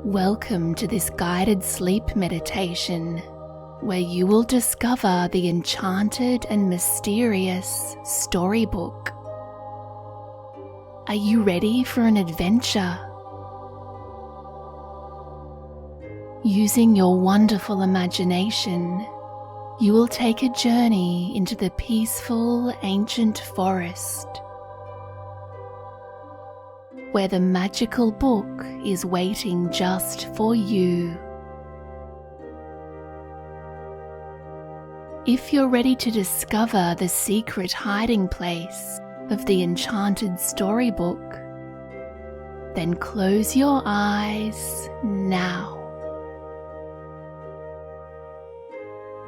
Welcome to this guided sleep meditation where you will discover the enchanted and mysterious storybook. Are you ready for an adventure? Using your wonderful imagination, you will take a journey into the peaceful ancient forest, where the magical book is waiting just for you. If you're ready to discover the secret hiding place of the Enchanted Storybook, then close your eyes now.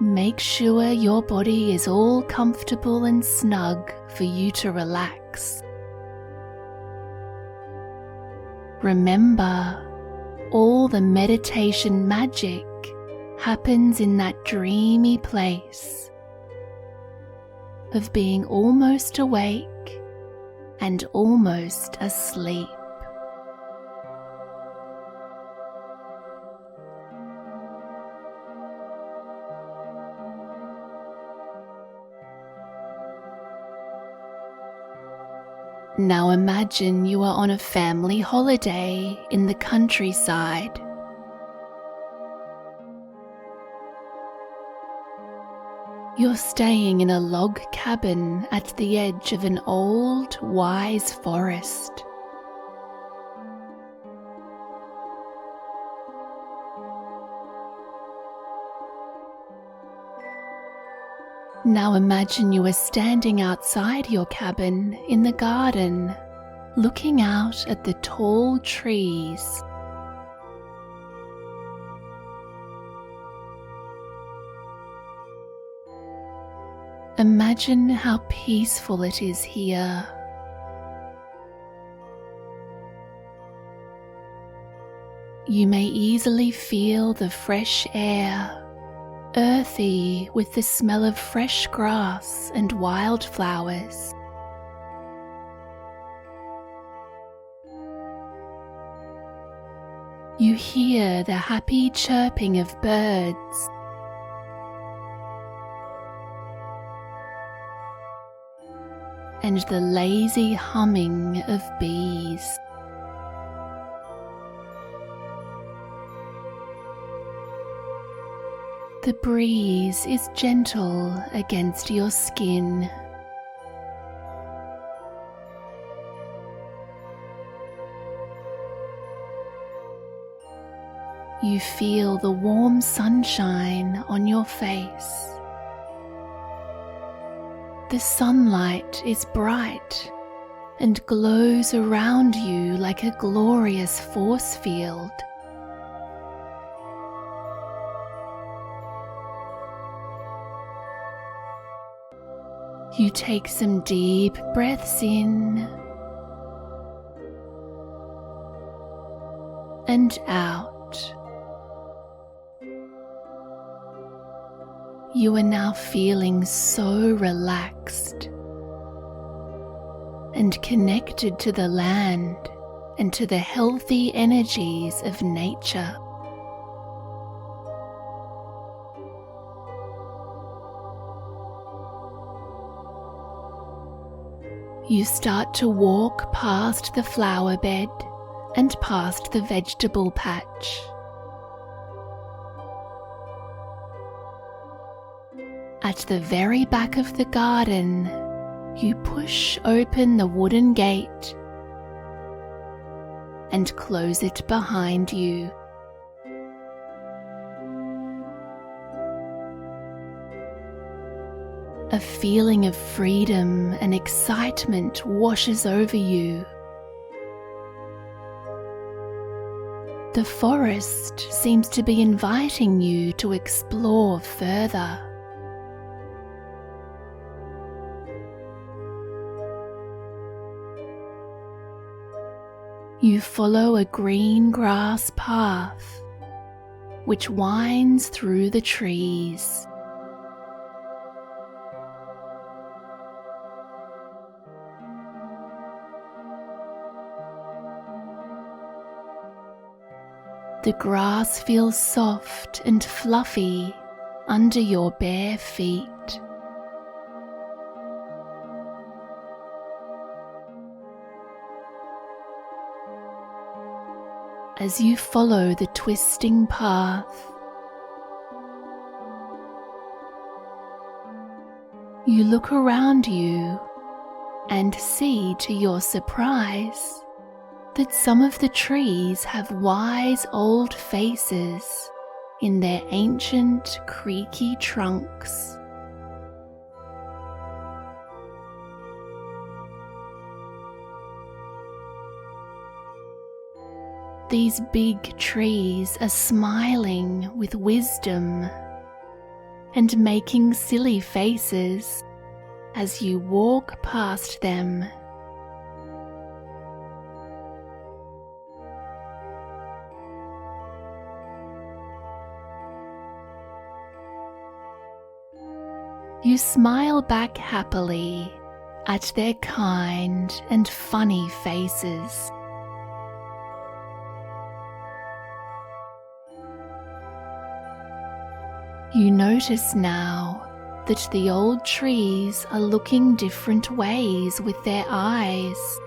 Make sure your body is all comfortable and snug for you to relax. Remember, all the meditation magic happens in that dreamy place of being almost awake and almost asleep. Now imagine you are on a family holiday in the countryside. You're staying in a log cabin at the edge of an old, wise forest. Now imagine you are standing outside your cabin in the garden, looking out at the tall trees. Imagine how peaceful it is here. You may easily feel the fresh air, earthy with the smell of fresh grass and wildflowers. You hear the happy chirping of birds, and the lazy humming of bees. The breeze is gentle against your skin. You feel the warm sunshine on your face. The sunlight is bright and glows around you like a glorious force field. You take some deep breaths in and out. You are now feeling so relaxed and connected to the land and to the healthy energies of nature. You start to walk past the flower bed and past the vegetable patch. At the very back of the garden, you push open the wooden gate and close it behind you. A feeling of freedom and excitement washes over you. The forest seems to be inviting you to explore further. You follow a green grass path which winds through the trees. The grass feels soft and fluffy under your bare feet. As you follow the twisting path, you look around you and see, to your surprise, that some of the trees have wise old faces in their ancient, creaky trunks. These big trees are smiling with wisdom and making silly faces as you walk past them. You smile back happily at their kind and funny faces. You notice now that the old trees are looking different ways with their eyes,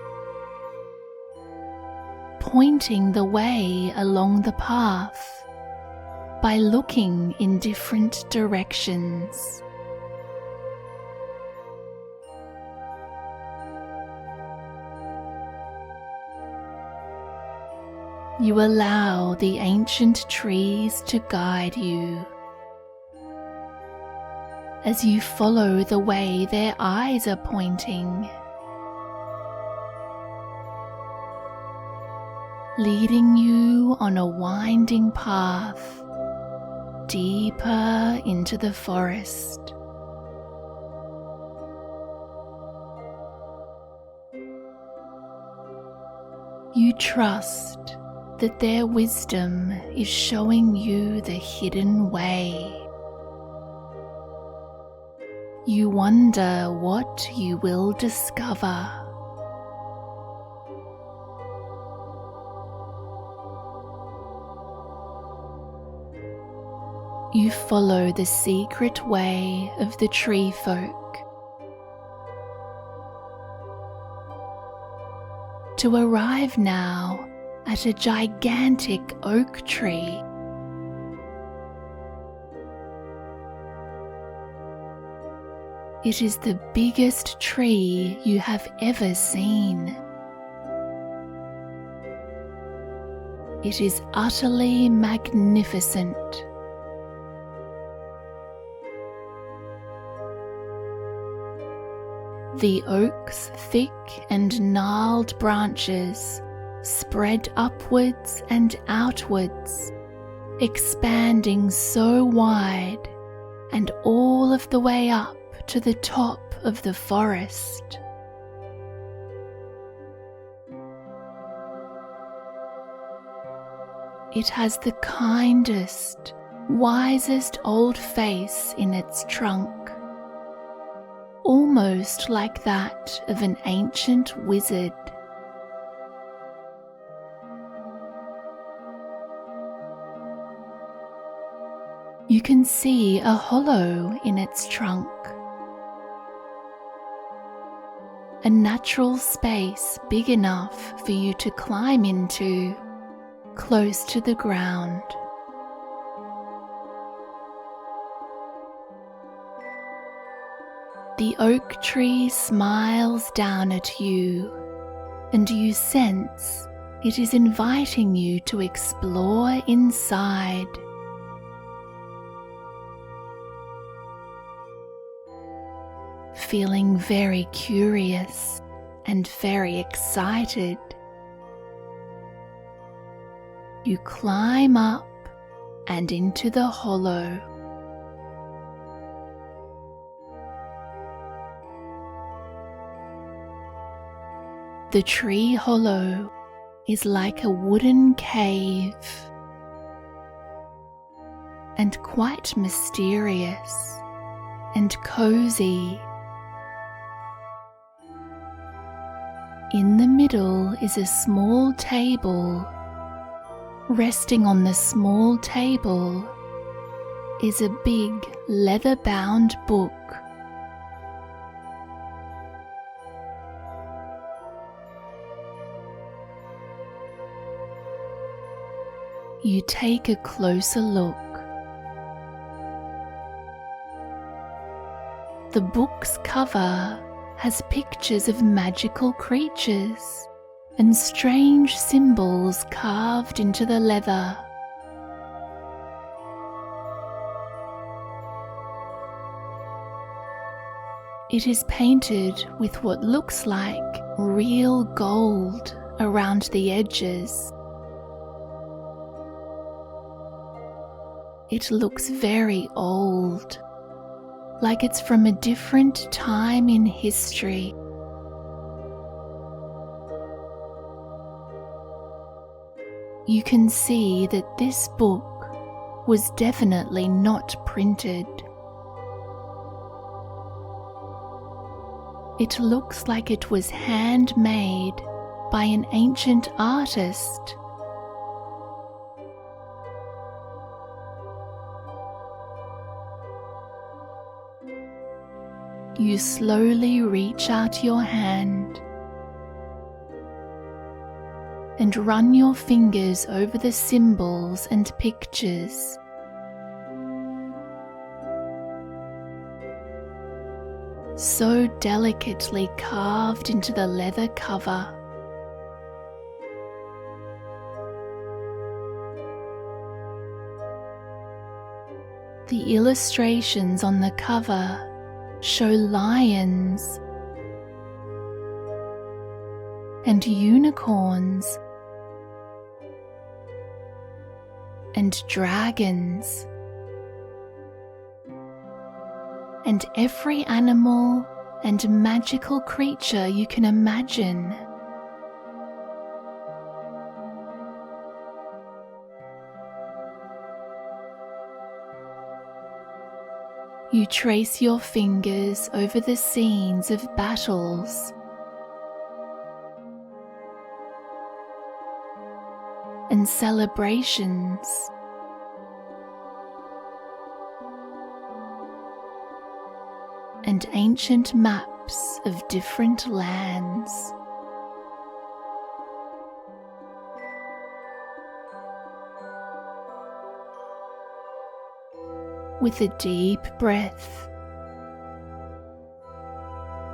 pointing the way along the path by looking in different directions. You allow the ancient trees to guide you. As you follow the way their eyes are pointing, leading you on a winding path deeper into the forest. You trust that their wisdom is showing you the hidden way. You wonder what you will discover. You follow the secret way of the tree folk to arrive now at a gigantic oak tree. It is the biggest tree you have ever seen. It is utterly magnificent. The oak's thick and gnarled branches spread upwards and outwards, expanding so wide and all of the way up to the top of the forest. It has the kindest, wisest old face in its trunk, almost like that of an ancient wizard. You can see a hollow in its trunk, a natural space big enough for you to climb into, close to the ground. The oak tree smiles down at you, and you sense it is inviting you to explore inside. Feeling very curious and very excited, you climb up and into the hollow. The tree hollow is like a wooden cave and quite mysterious and cozy. In the middle is a small table Resting on the small table is a big leather-bound book. You take a closer look. The book's cover has pictures of magical creatures and strange symbols carved into the leather. It is painted with what looks like real gold around the edges. It looks very old, like it's from a different time in history. You can see that this book was definitely not printed. It looks like it was handmade by an ancient artist. You slowly reach out your hand and run your fingers over the symbols and pictures. So delicately carved into the leather cover. The illustrations on the cover show lions and unicorns and dragons and every animal and magical creature you can imagine. You trace your fingers over the scenes of battles and celebrations, and ancient maps of different lands. With a deep breath,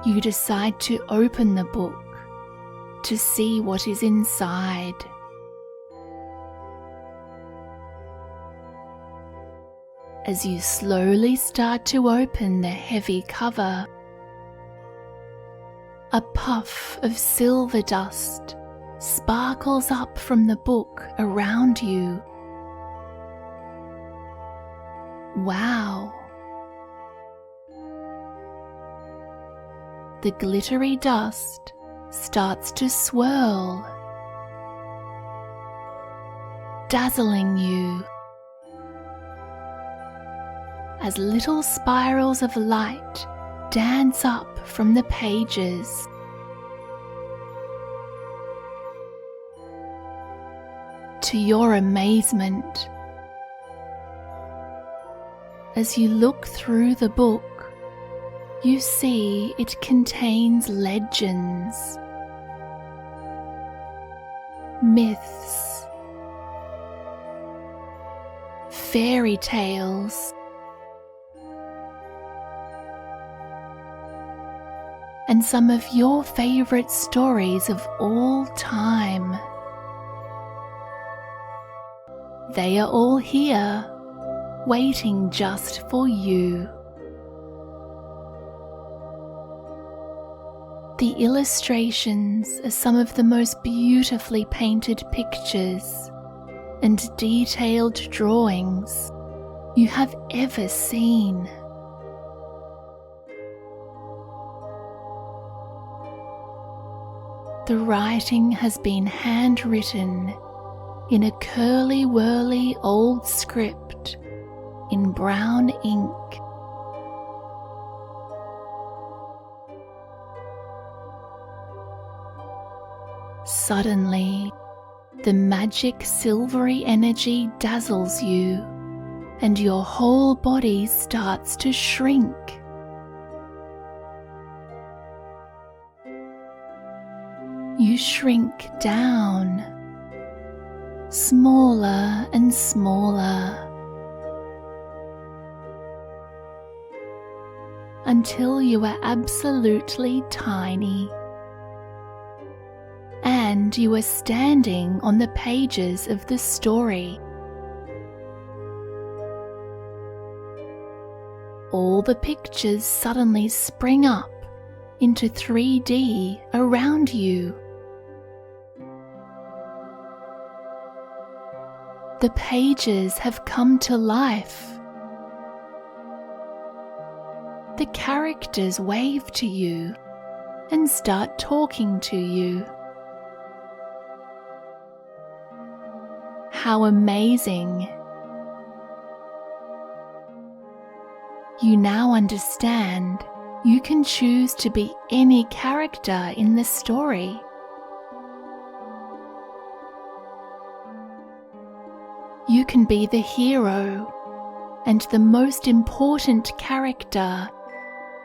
you decide to open the book to see what is inside. As you slowly start to open the heavy cover, a puff of silver dust sparkles up from the book around you. Wow! The glittery dust starts to swirl, dazzling you as little spirals of light dance up from the pages. To your amazement, as you look through the book, you see it contains legends, myths, fairy tales, and some of your favorite stories of all time. They are all here, waiting just for you. The illustrations are some of the most beautifully painted pictures and detailed drawings you have ever seen. The writing has been handwritten in a curly-whirly old script in brown ink. Suddenly, The magic silvery energy dazzles you, and your whole body starts to shrink. You shrink down, smaller and smaller, until you are absolutely tiny, and you are standing on the pages of the story. All the pictures suddenly spring up into 3D around you. The pages have come to life. The characters wave to you and start talking to you. How amazing! You now understand you can choose to be any character in the story. You can be the hero and the most important character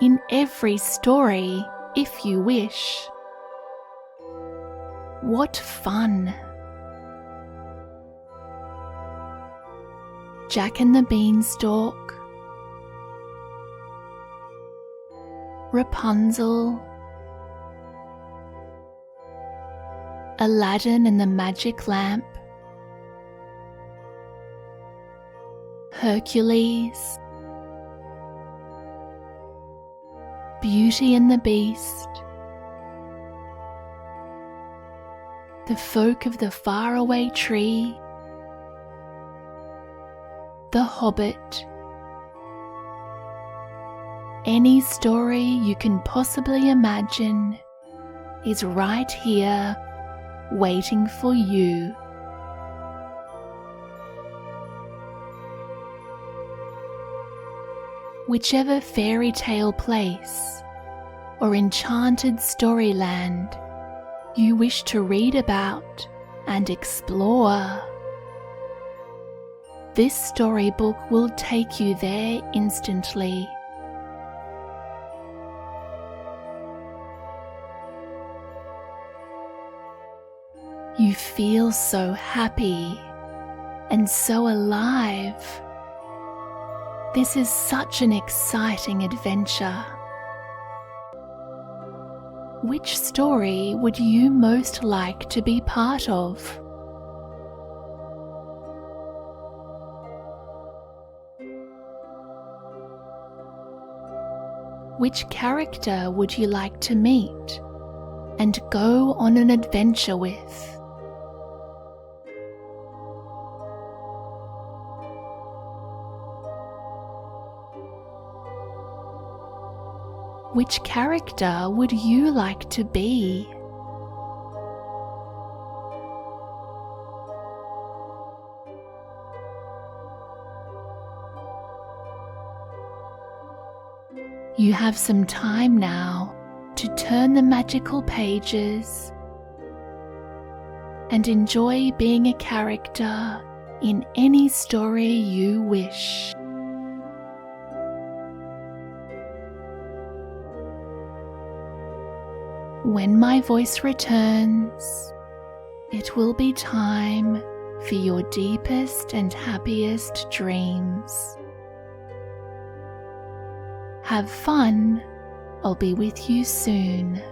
in every story if you wish. What fun! Jack and the Beanstalk, Rapunzel, Aladdin and the Magic Lamp, Hercules, Beauty and the Beast, The Folk of the Faraway Tree, The Hobbit. Any story you can possibly imagine is right here, waiting for you. Whichever fairy tale place or enchanted storyland you wish to read about and explore, this storybook will take you there instantly. You feel so happy and so alive. This is such an exciting adventure. Which story would you most like to be part of? Which character would you like to meet and go on an adventure with? Which character would you like to be? You have some time now to turn the magical pages and enjoy being a character in any story you wish. When my voice returns, it will be time for your deepest and happiest dreams. Have fun. I'll be with you soon.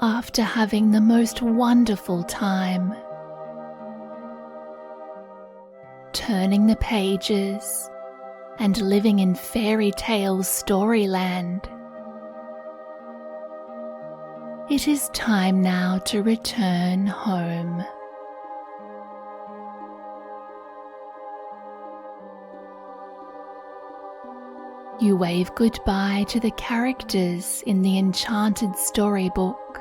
after having the most wonderful time, turning the pages and living in fairy tale storyland. It is time now to return home. You wave goodbye to the characters in the Enchanted Storybook,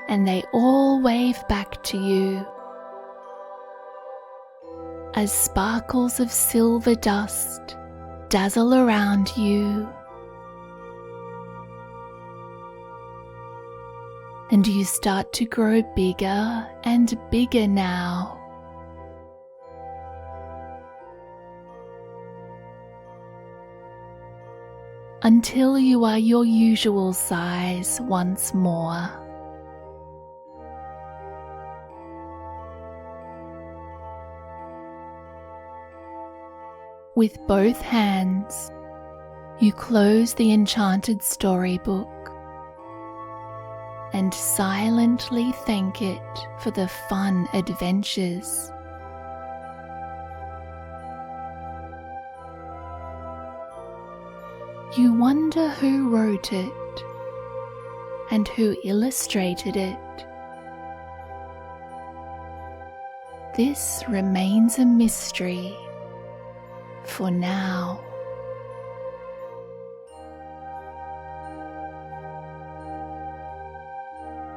and they all wave back to you as sparkles of silver dust dazzle around you, and you start to grow bigger and bigger now. Until you are your usual size once more. With both hands, you close the Enchanted Storybook and silently thank it for the fun adventures. You wonder who wrote it and who illustrated it. This remains a mystery for now.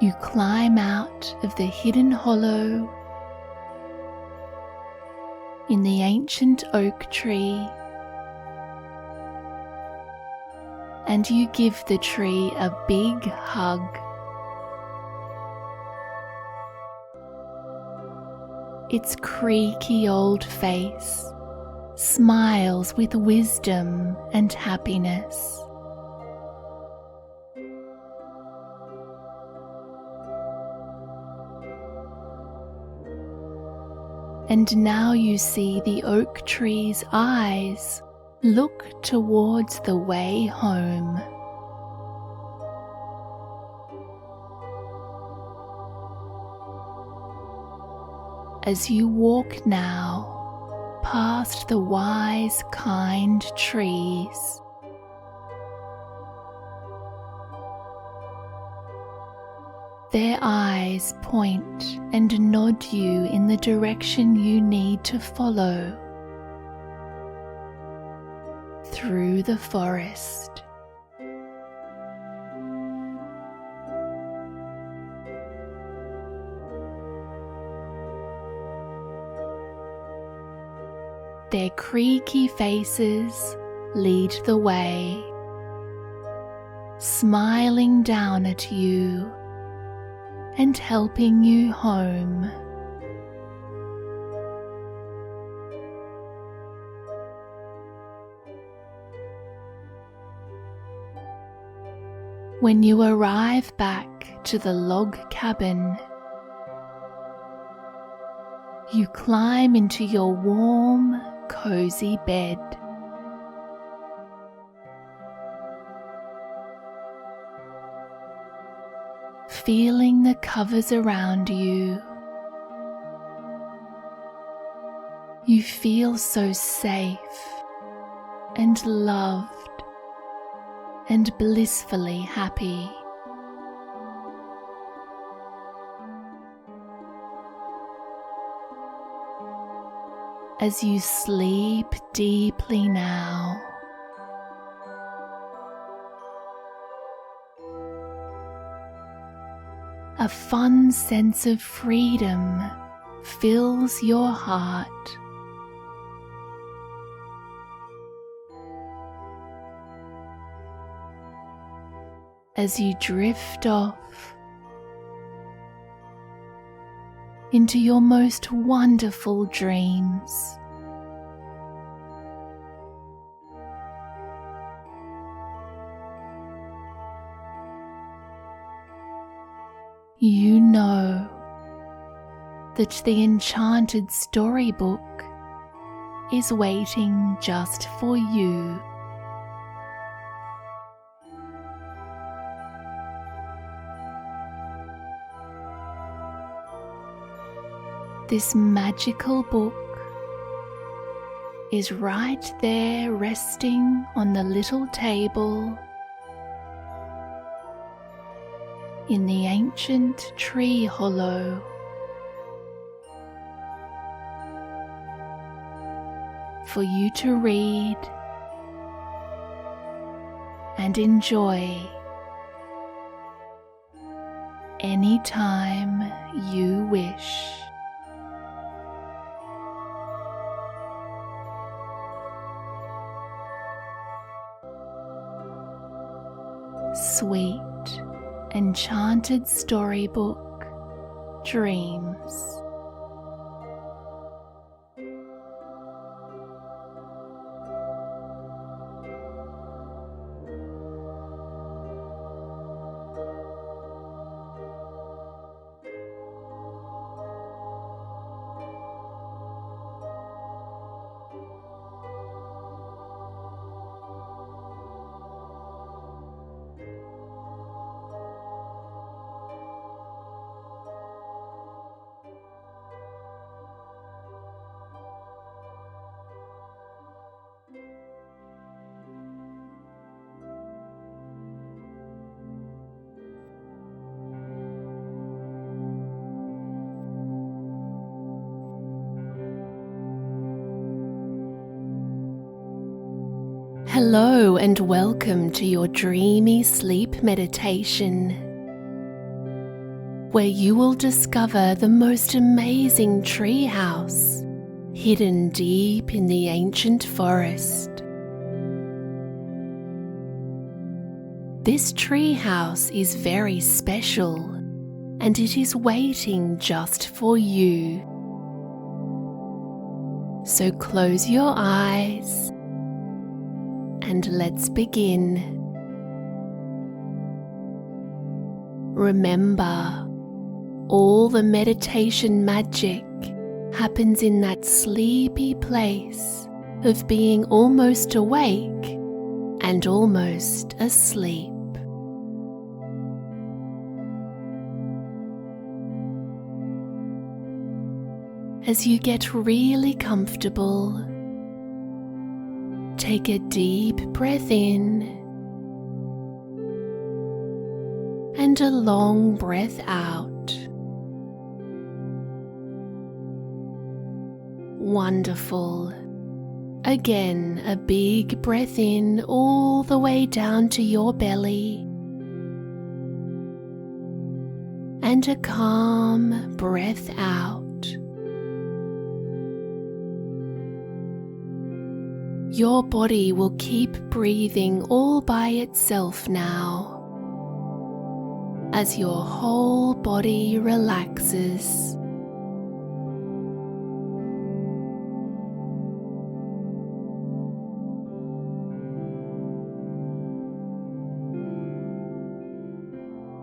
You climb out of the hidden hollow in the ancient oak tree, and you give the tree a big hug. Its creaky old face smiles with wisdom and happiness. And now you see the oak tree's eyes look towards the way home. As you walk now past the wise, kind trees, their eyes point and nod you in the direction you need to follow through the forest. Their creaky faces lead the way, smiling down at you and helping you home. When you arrive back to the log cabin, you climb into your warm, cozy bed. Feeling the covers around you, you feel so safe and loved and blissfully happy. As you sleep deeply now, a fun sense of freedom fills your heart. As you drift off into your most wonderful dreams. You know that the Enchanted Storybook is waiting just for you. This magical book is right there resting on the little table in the ancient tree hollow. For you to read and enjoy anytime you wish. Sweet, enchanted storybook, Dreams. Hello and welcome to your dreamy sleep meditation, where you will discover the most amazing treehouse hidden deep in the ancient forest. This treehouse is very special, and it is waiting just for you. So close your eyes and let's begin. Remember, all the meditation magic happens in that sleepy place of being almost awake and almost asleep. As you get really comfortable, take a deep breath in and a long breath out. Wonderful. Again, a big breath in all the way down to your belly, and a calm breath out. Your body will keep breathing all by itself now, as your whole body relaxes.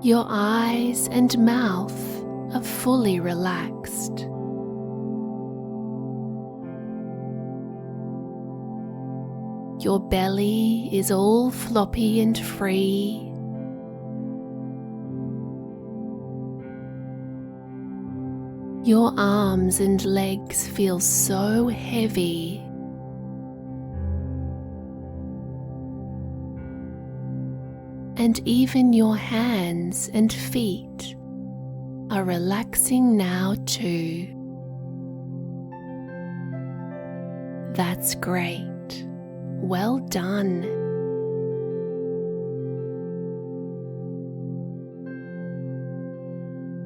Your eyes and mouth are fully relaxed. Your belly is all floppy and free. Your arms and legs feel so heavy. And even your hands and feet are relaxing now too. That's great. Well done.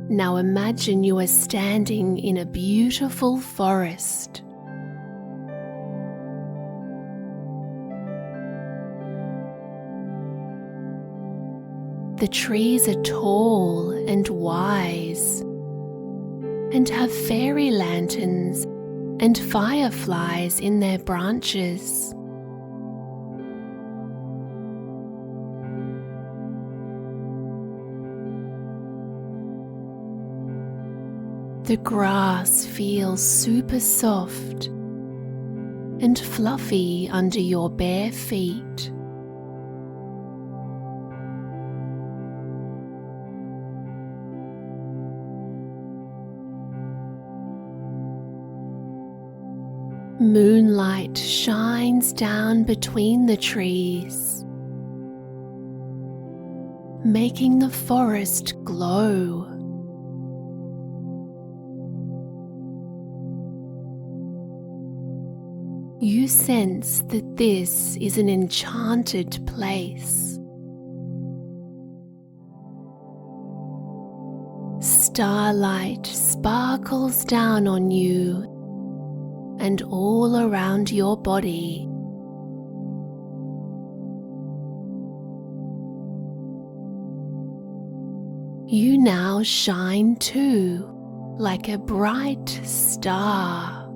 Now imagine you are standing in a beautiful forest. The trees are tall and wise and have fairy lanterns and fireflies in their branches. The grass feels super soft and fluffy under your bare feet. Moonlight shines down between the trees, making the forest glow. You sense that this is an enchanted place. Starlight sparkles down on you and all around your body. You now shine too, like a bright star.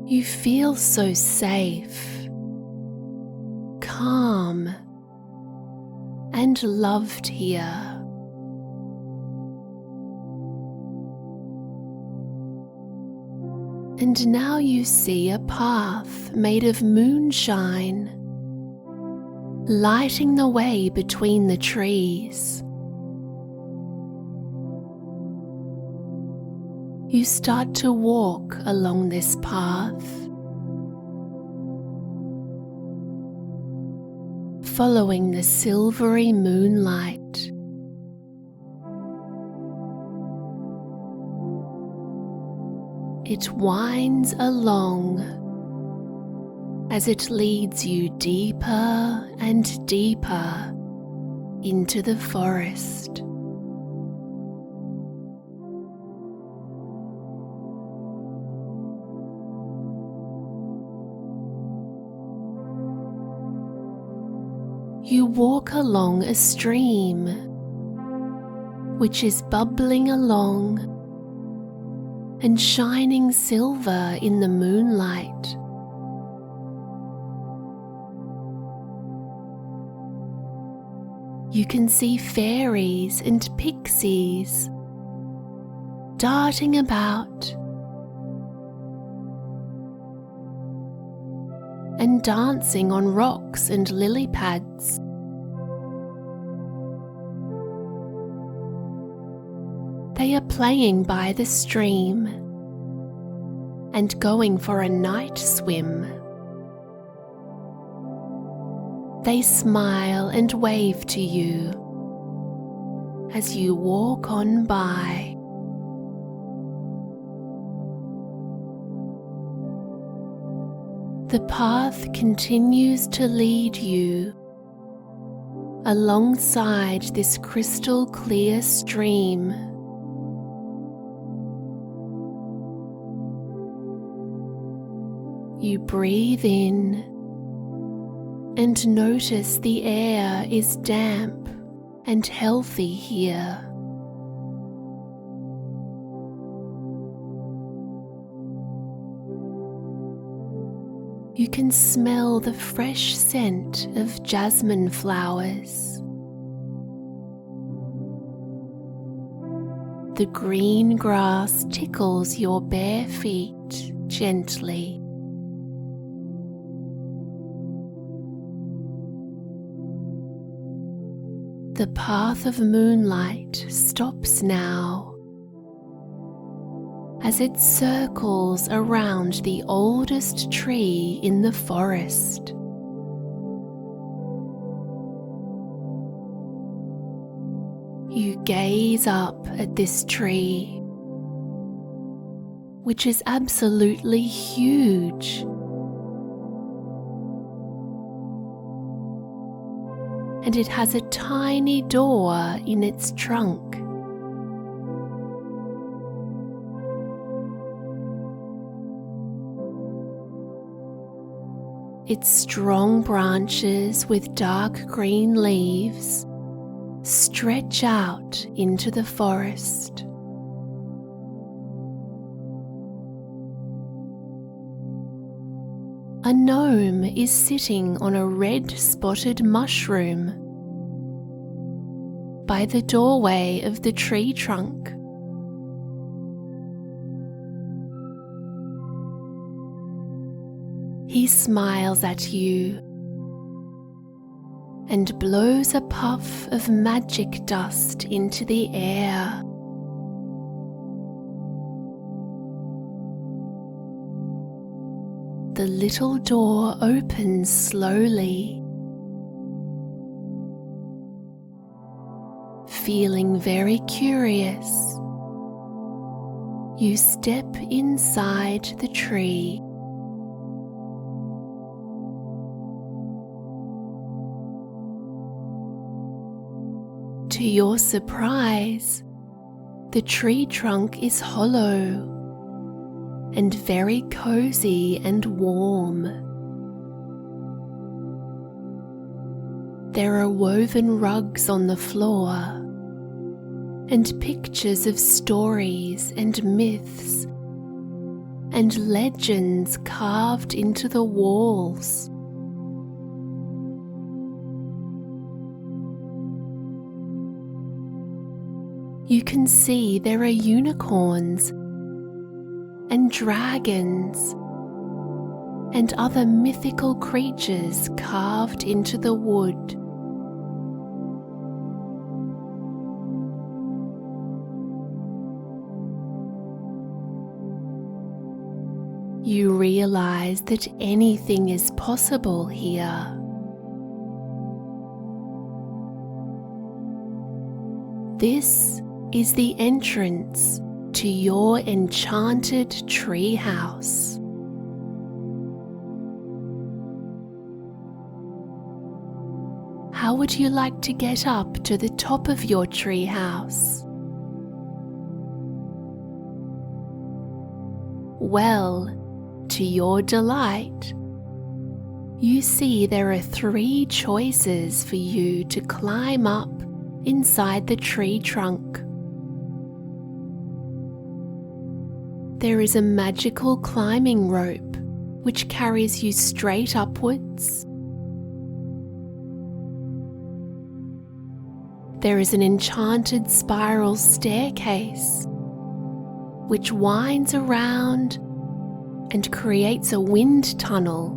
You feel so safe, calm, and loved here. And now you see a path made of moonshine, lighting the way between the trees. You start to walk along this path, following the silvery moonlight. It winds along as it leads you deeper and deeper into the forest. You walk along a stream, which is bubbling along and shining silver in the moonlight. You can see fairies and pixies darting about and dancing on rocks and lily pads. They are playing by the stream and going for a night swim. They smile and wave to you as you walk on by. The path continues to lead you alongside this crystal clear stream. You breathe in and notice the air is damp and healthy here. You can smell the fresh scent of jasmine flowers. The green grass tickles your bare feet gently. The path of moonlight stops now as it circles around the oldest tree in the forest. You gaze up at this tree, which is absolutely huge, and it has a tiny door in its trunk. Its strong branches with dark green leaves stretch out into the forest. A gnome is sitting on a red-spotted mushroom by the doorway of the tree trunk. He smiles at you and blows a puff of magic dust into the air. The little door opens slowly. Feeling very curious, you step inside the tree. To your surprise, the tree trunk is hollow and very cozy and warm. There are woven rugs on the floor and pictures of stories and myths and legends carved into the walls. You can see there are unicorns and dragons and other mythical creatures carved into the wood. You realize that anything is possible here. This is the entrance to your enchanted treehouse. How would you like to get up to the top of your treehouse? Well, to your delight, you see there are 3 choices for you to climb up inside the tree trunk. There is a magical climbing rope which carries you straight upwards. There is an enchanted spiral staircase which winds around and creates a wind tunnel.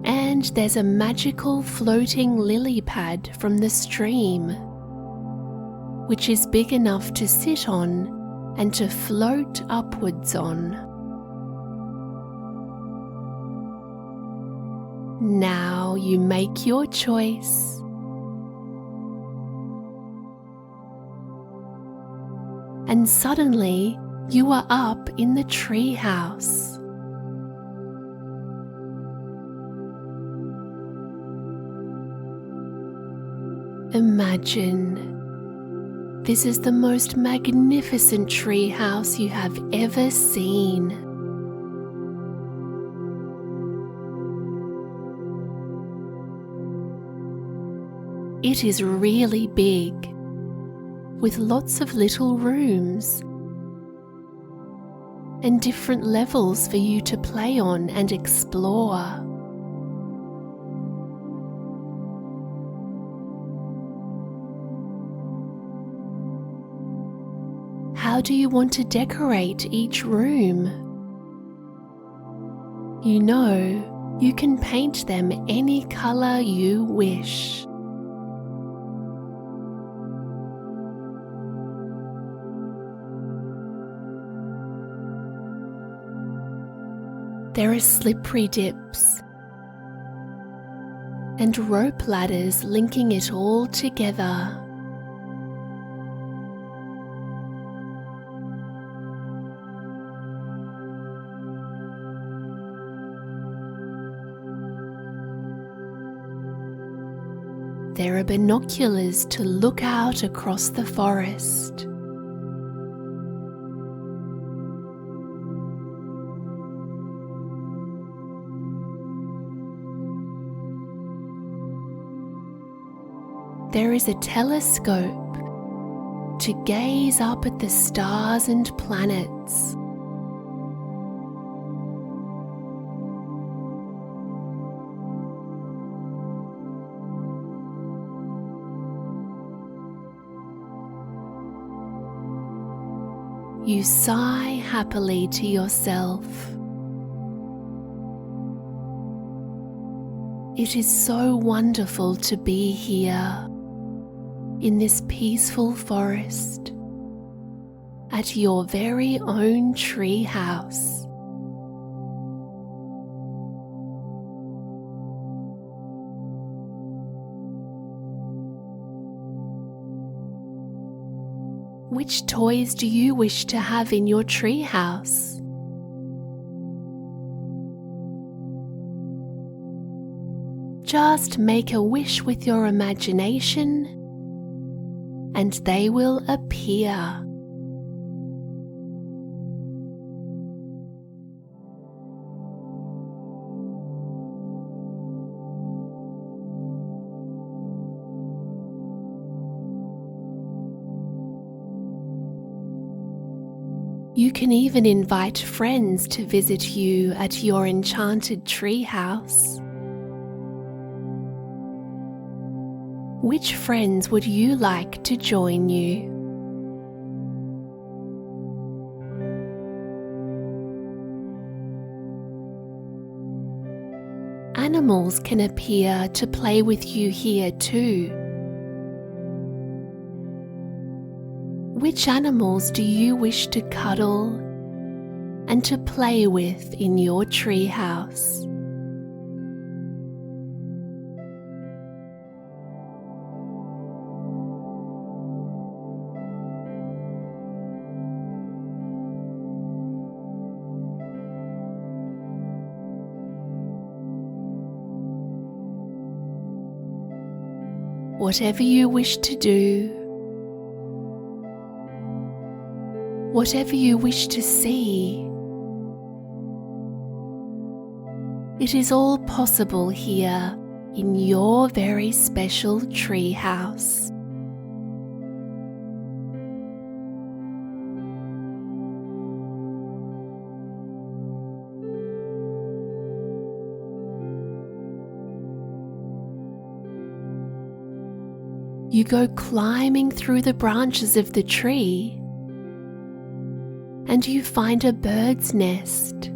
And there's a magical floating lily pad from the stream, which is big enough to sit on and to float upwards on. Now you make your choice. And suddenly you are up in the treehouse. Imagine this is the most magnificent treehouse you have ever seen. It is really big, with lots of little rooms and different levels for you to play on and explore. How do you want to decorate each room? You know, you can paint them any color you wish. There are slippery dips and rope ladders linking it all together. There are binoculars to look out across the forest. There is a telescope to gaze up at the stars and planets. You sigh happily to yourself. It is so wonderful to be here in this peaceful forest at your very own treehouse. Which toys do you wish to have in your treehouse? Just make a wish with your imagination and they will appear. You can even invite friends to visit you at your enchanted treehouse. Which friends would you like to join you? Animals can appear to play with you here too. Which animals do you wish to cuddle and to play with in your treehouse? Whatever you wish to do, whatever you wish to see, it is all possible here in your very special treehouse. You go climbing through the branches of the tree and you find a bird's nest.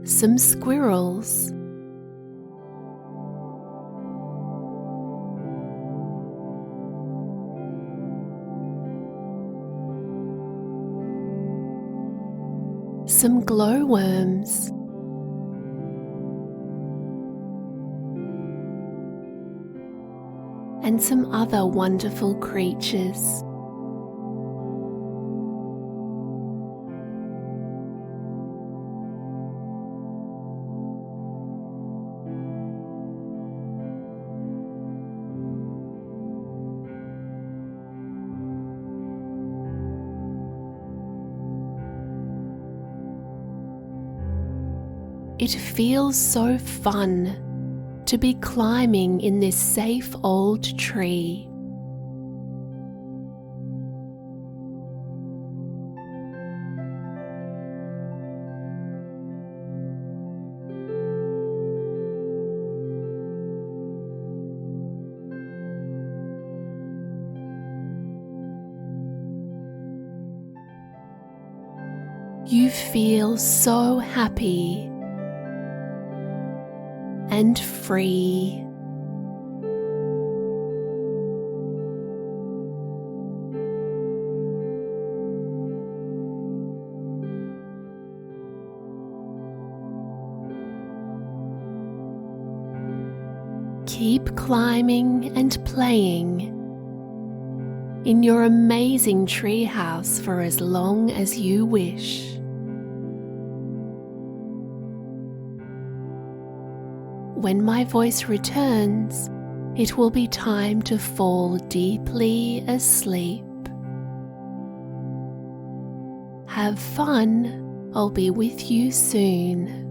Some squirrels. Some glowworms. And some other wonderful creatures. It feels so fun to be climbing in this safe old tree. You feel so happy and free. Keep climbing and playing in your amazing treehouse for as long as you wish. When my voice returns, it will be time to fall deeply asleep. Have fun. I'll be with you soon.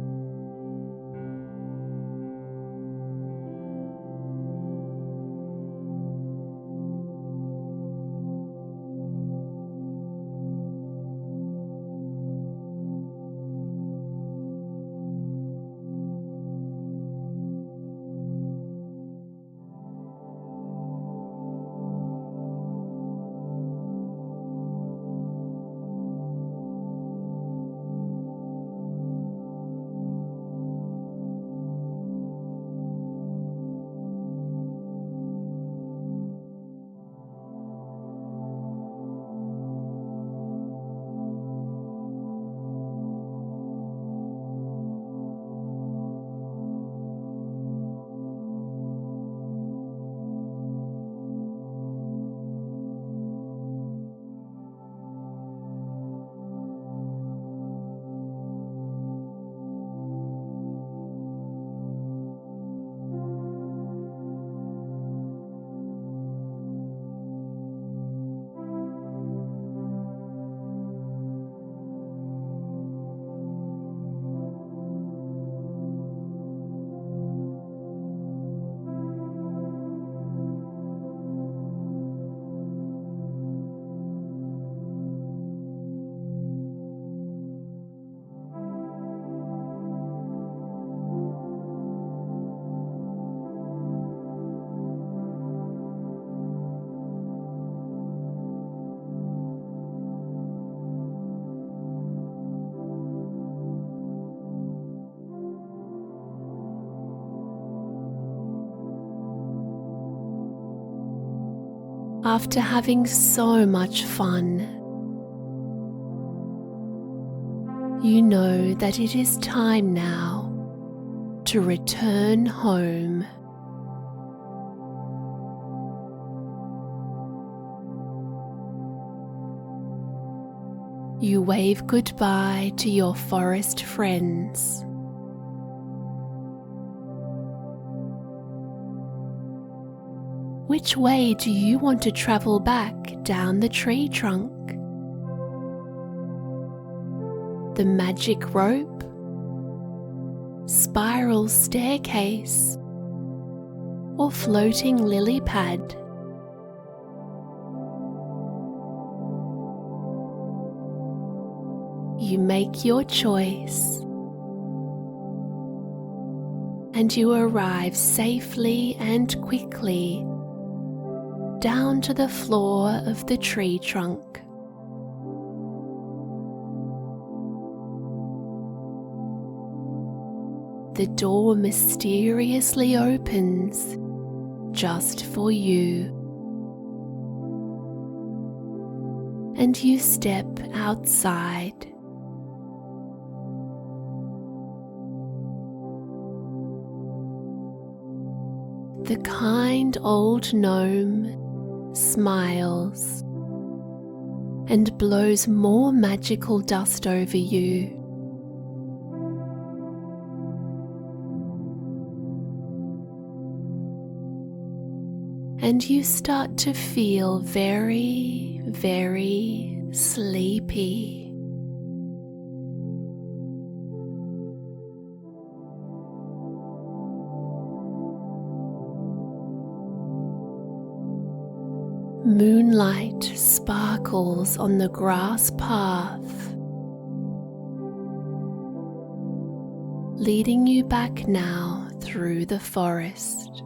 after having so much fun, you know that it is time now to return home. You wave goodbye to your forest friends. Which way do you want to travel back down the tree trunk? The magic rope, spiral staircase, or floating lily pad? You make your choice, and you arrive safely and quickly down to the floor of the tree trunk. The door mysteriously opens just for you, and you step outside. The kind old gnome smiles and blows more magical dust over you. And you start to feel very, very sleepy. Moonlight sparkles on the grass path, leading you back now through the forest.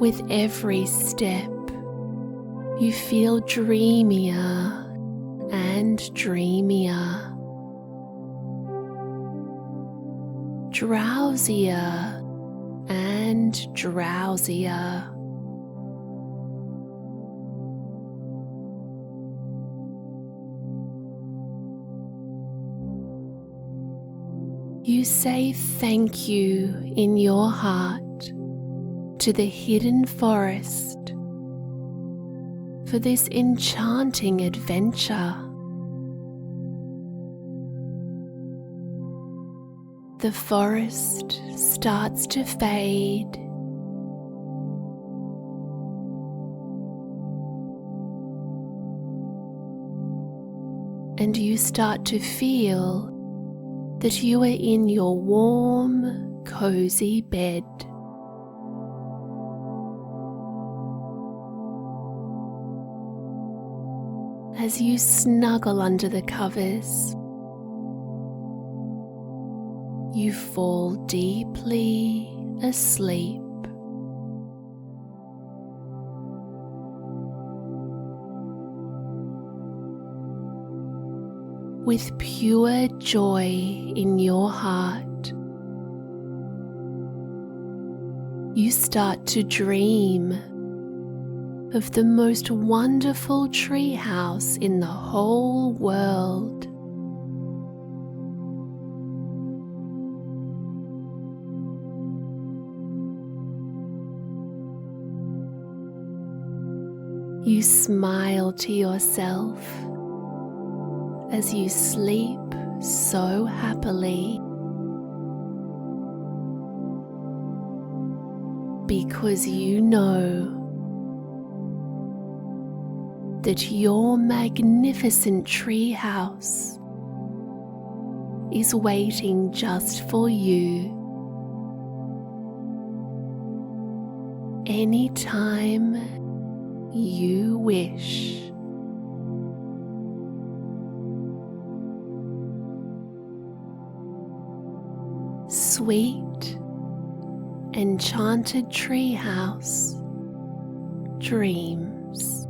With every step, you feel dreamier and dreamier. Drowsier and drowsier. You say thank you in your heart to the hidden forest for this enchanting adventure. The forest starts to fade, and you start to feel that you are in your warm, cozy bed. As you snuggle under the covers, you fall deeply asleep. With pure joy in your heart, you start to dream of the most wonderful treehouse in the whole world. You smile to yourself as you sleep so happily, because you know that your magnificent treehouse is waiting just for you anytime you wish. Sweet, enchanted treehouse dreams.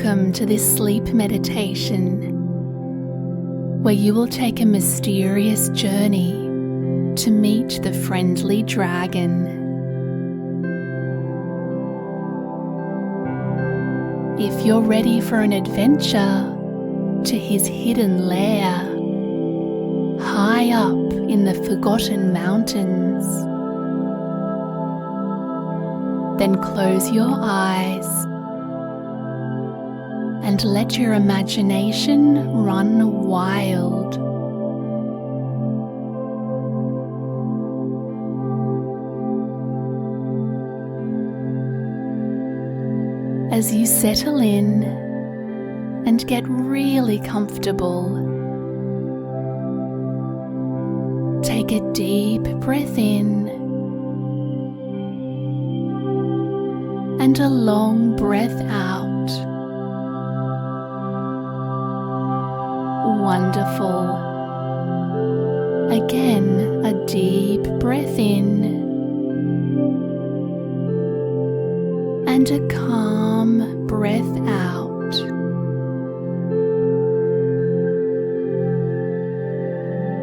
Welcome to this sleep meditation, where you will take a mysterious journey to meet the friendly dragon. If you're ready for an adventure to his hidden lair, high up in the forgotten mountains, then close your eyes and let your imagination run wild. As you settle in and get really comfortable, take a deep breath in and a long breath out. Wonderful. Again, a deep breath in and a calm breath out.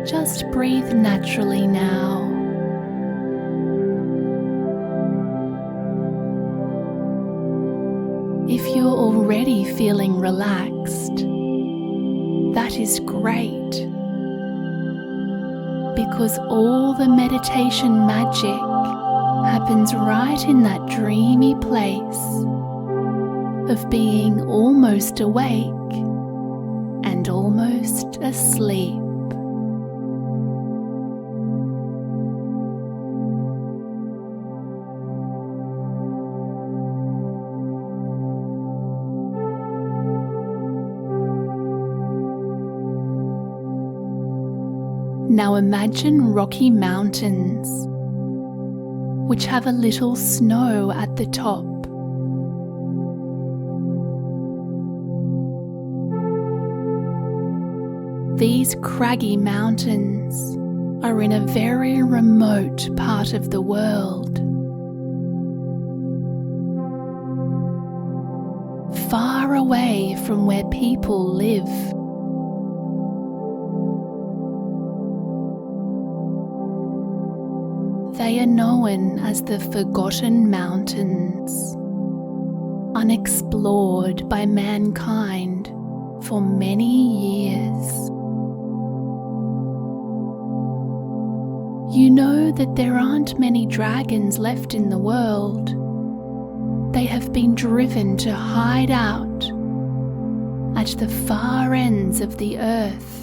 Just breathe naturally now. If you're already feeling relaxed, that is great, because all the meditation magic happens right in that dreamy place of being almost awake and almost asleep. Now imagine rocky mountains which have a little snow at the top. These craggy mountains are in a very remote part of the world, far away from where people live. They are known as the Forgotten Mountains, unexplored by mankind for many years. You know that there aren't many dragons left in the world. They have been driven to hide out at the far ends of the earth.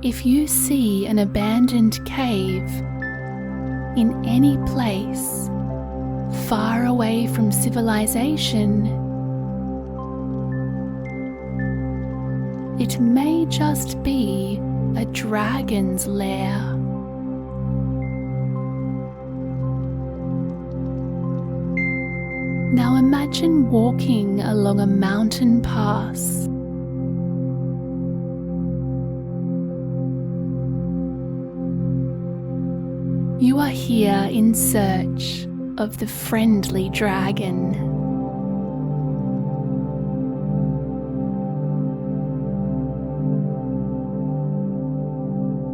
If you see an abandoned cave in any place far away from civilization, it may just be a dragon's lair. Now imagine walking along a mountain pass. You are here in search of the friendly dragon.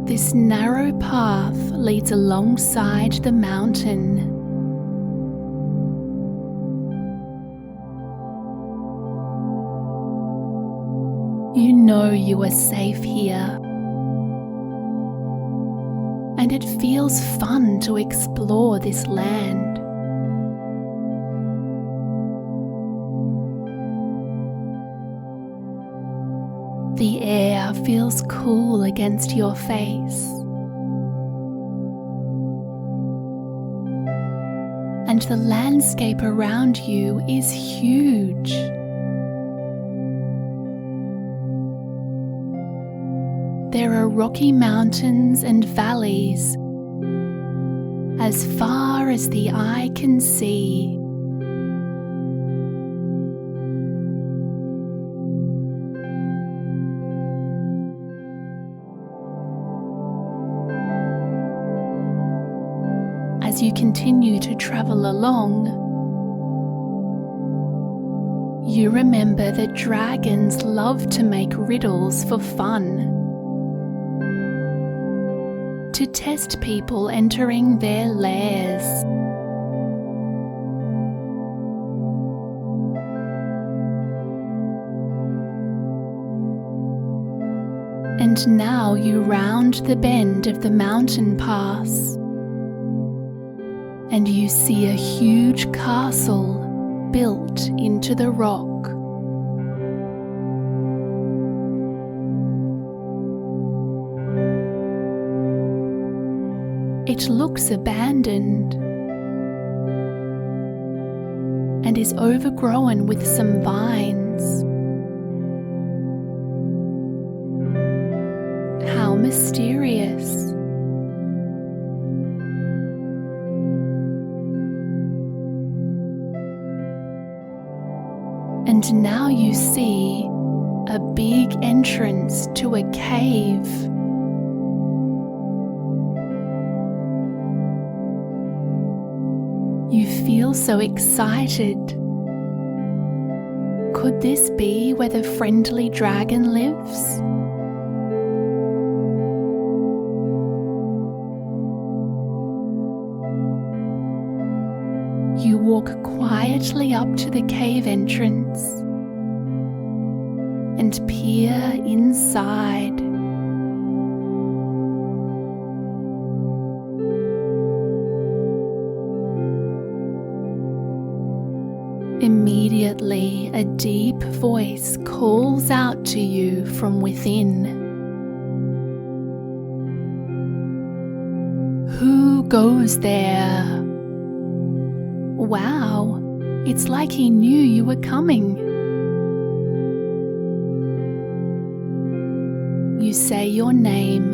This narrow path leads alongside the mountain. You know you are safe here, and it feels fun to explore this land. The air feels cool against your face, and the landscape around you is huge. There are rocky mountains and valleys as far as the eye can see. As you continue to travel along, You remember that dragons love to make riddles for fun, to test people entering their lairs. And now you round the bend of the mountain pass, and you see a huge castle built into the rock. It looks abandoned and is overgrown with some vines. How mysterious. And now you see a big entrance to a cave. You feel so excited. Could this be where the friendly dragon lives? You walk quietly up to the cave entrance and peer inside. Immediately, a deep voice calls out to you from within. Who goes there? Wow, it's like he knew you were coming. You say your name.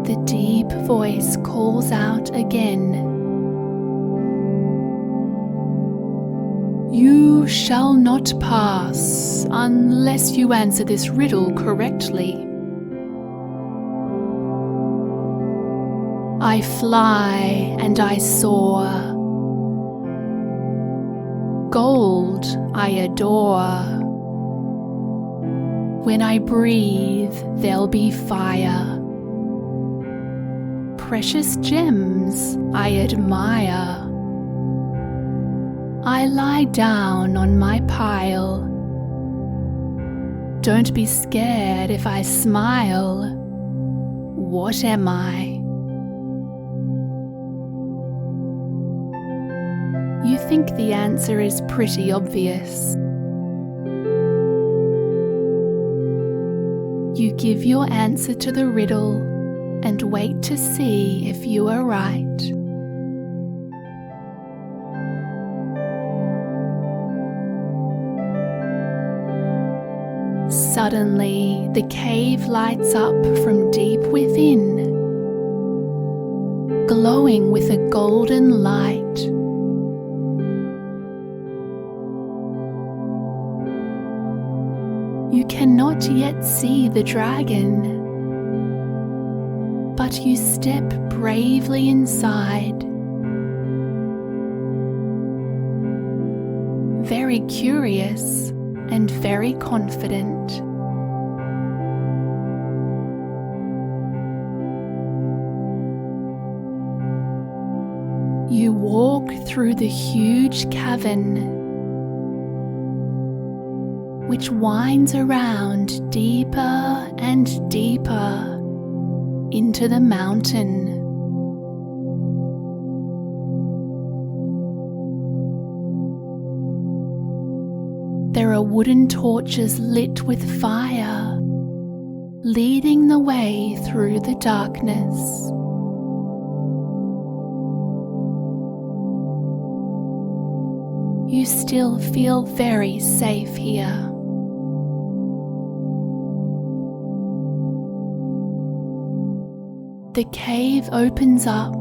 The deep voice calls out again. You shall not pass unless you answer this riddle correctly. I fly and I soar. Gold I adore. When I breathe, there'll be fire. Precious gems I admire. I lie down on my pile. Don't be scared if I smile. What am I? You think the answer is pretty obvious. You give your answer to the riddle and wait to see if you are right. Suddenly, the cave lights up from deep within, glowing with a golden light. You cannot yet see the dragon, but you step bravely inside. Very curious and very confident. You walk through the huge cavern, which winds around deeper and deeper into the mountain. There are wooden torches lit with fire, leading the way through the darkness. You still feel very safe here. The cave opens up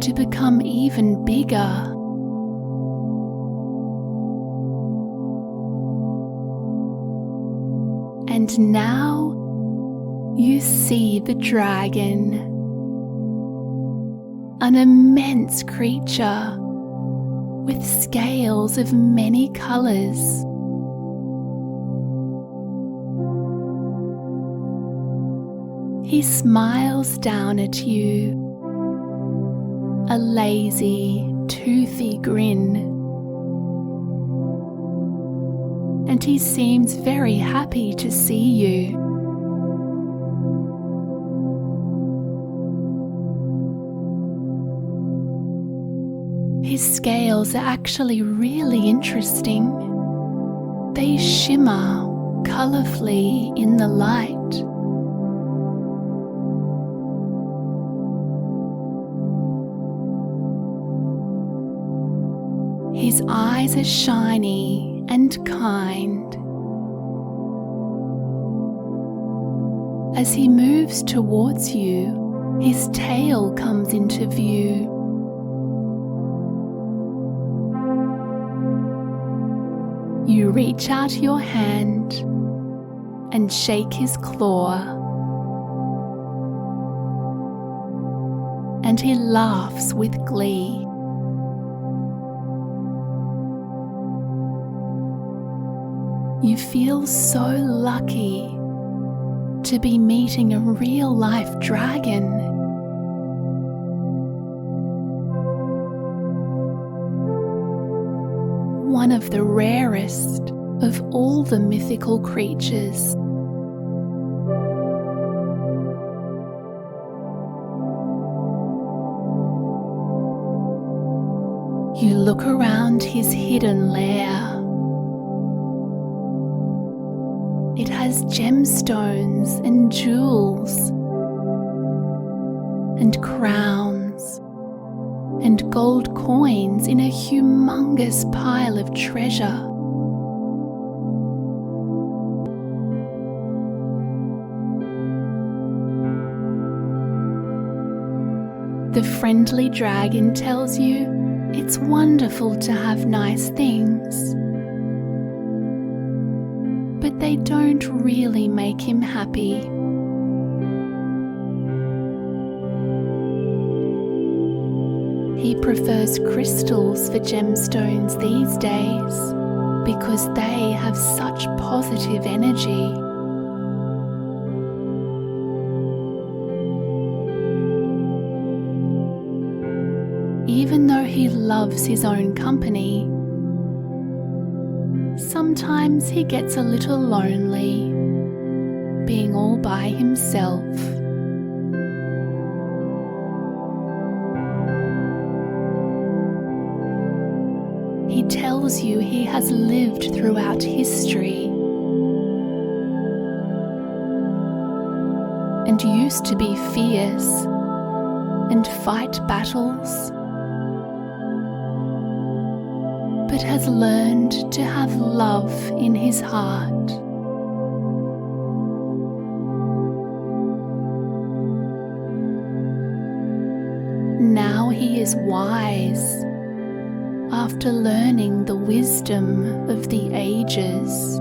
to become even bigger. And now you see the dragon. an immense creature with scales of many colours. He smiles down at you, a lazy, toothy grin, and he seems very happy to see you. His scales are actually really interesting. They shimmer colourfully in the light. His eyes are shiny and kind. As he moves towards you, his tail comes into view. You reach out your hand and shake his claw, and he laughs with glee. You feel so lucky to be meeting a real-life dragon. One of the rarest of all the mythical creatures. You look around his hidden lair. It has gemstones and jewels and crowns and gold coins in a humongous pile of treasure. The friendly dragon tells you it's wonderful to have nice things, but they don't really make him happy. He prefers crystals for gemstones these days because they have such positive energy. Even though he loves his own company, sometimes he gets a little lonely, being all by himself. He tells you he has lived throughout history and used to be fierce and fight battles, but has learned to have love in his heart. Now he is wise after learning the wisdom of the ages.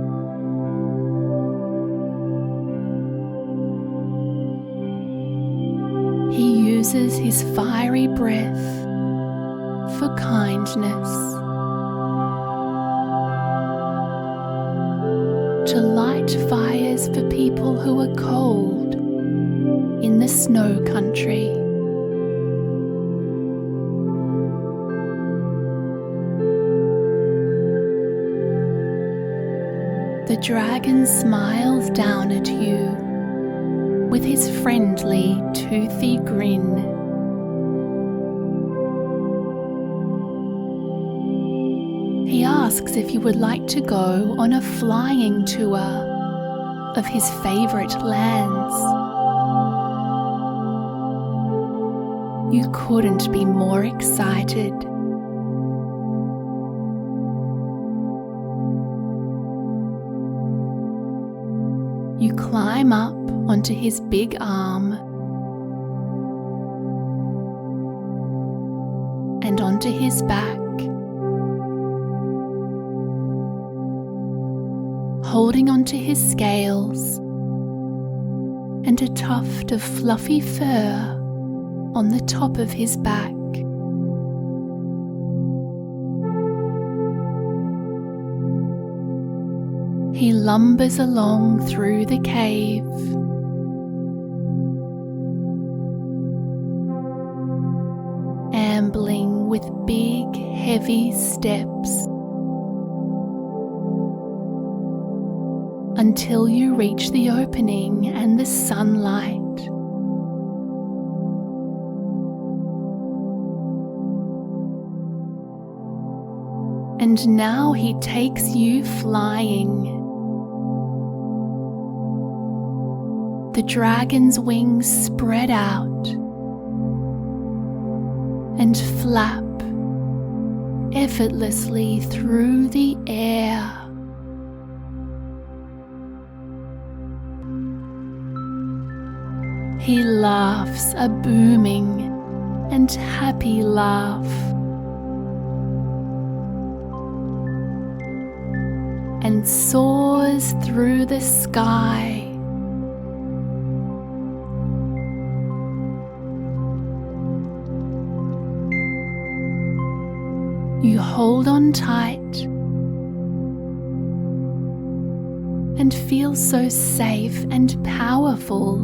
He uses his fiery breath for kindness, to light fires for people who are cold in the snow country. The dragon smiles down at you with his friendly, toothy grin. He asks if you would like to go on a flying tour of his favorite lands. You couldn't be more excited. You climb up onto his big arm and onto his back, holding onto his scales and a tuft of fluffy fur on the top of his back. He lumbers along through the cave, ambling with big, heavy steps until you reach the opening and the sunlight. And now he takes you flying. The dragon's wings spread out and flap effortlessly through the air. He laughs a booming and happy laugh, and soars through the sky. You hold on tight and feel so safe and powerful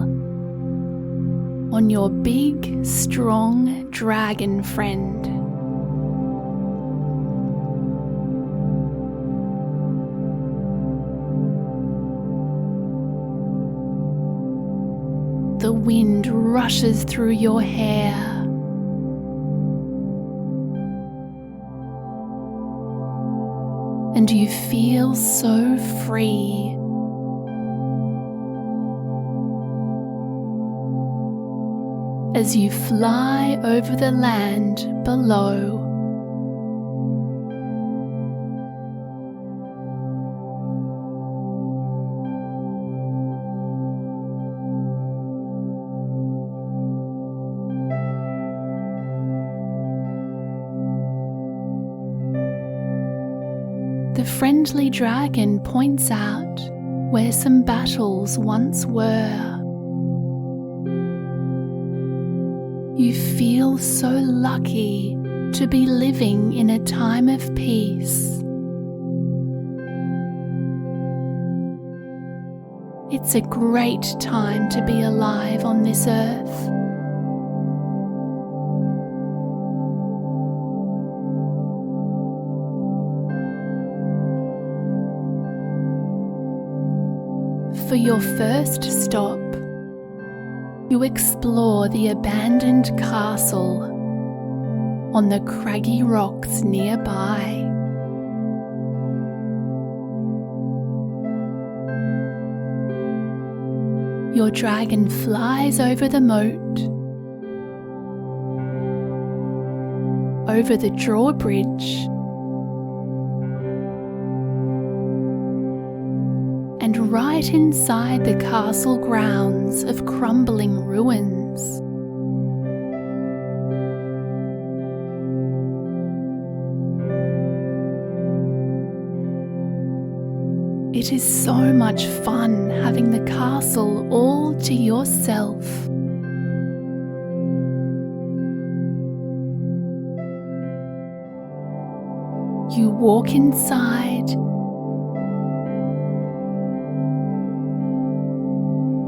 on your big, strong dragon friend. The wind rushes through your hair, and you feel so free. As you fly over the land below. The friendly dragon points out where some battles once were. You feel so lucky to be living in a time of peace. It's a great time to be alive on this earth. For your first stop, you explore the abandoned castle on the craggy rocks nearby. Your dragon flies over the moat, over the drawbridge, and right inside the castle grounds of crumbling ruins. It is so much fun having the castle all to yourself. You walk inside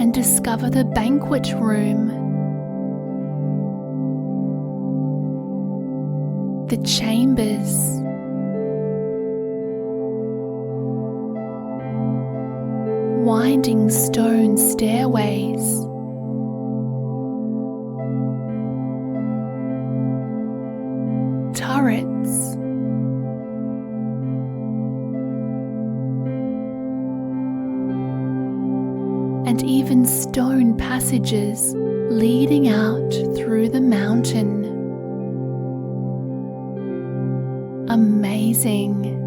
and discover the banquet room, the chambers, winding stone stairways, turrets, and even stone passages leading out through the mountain. Amazing.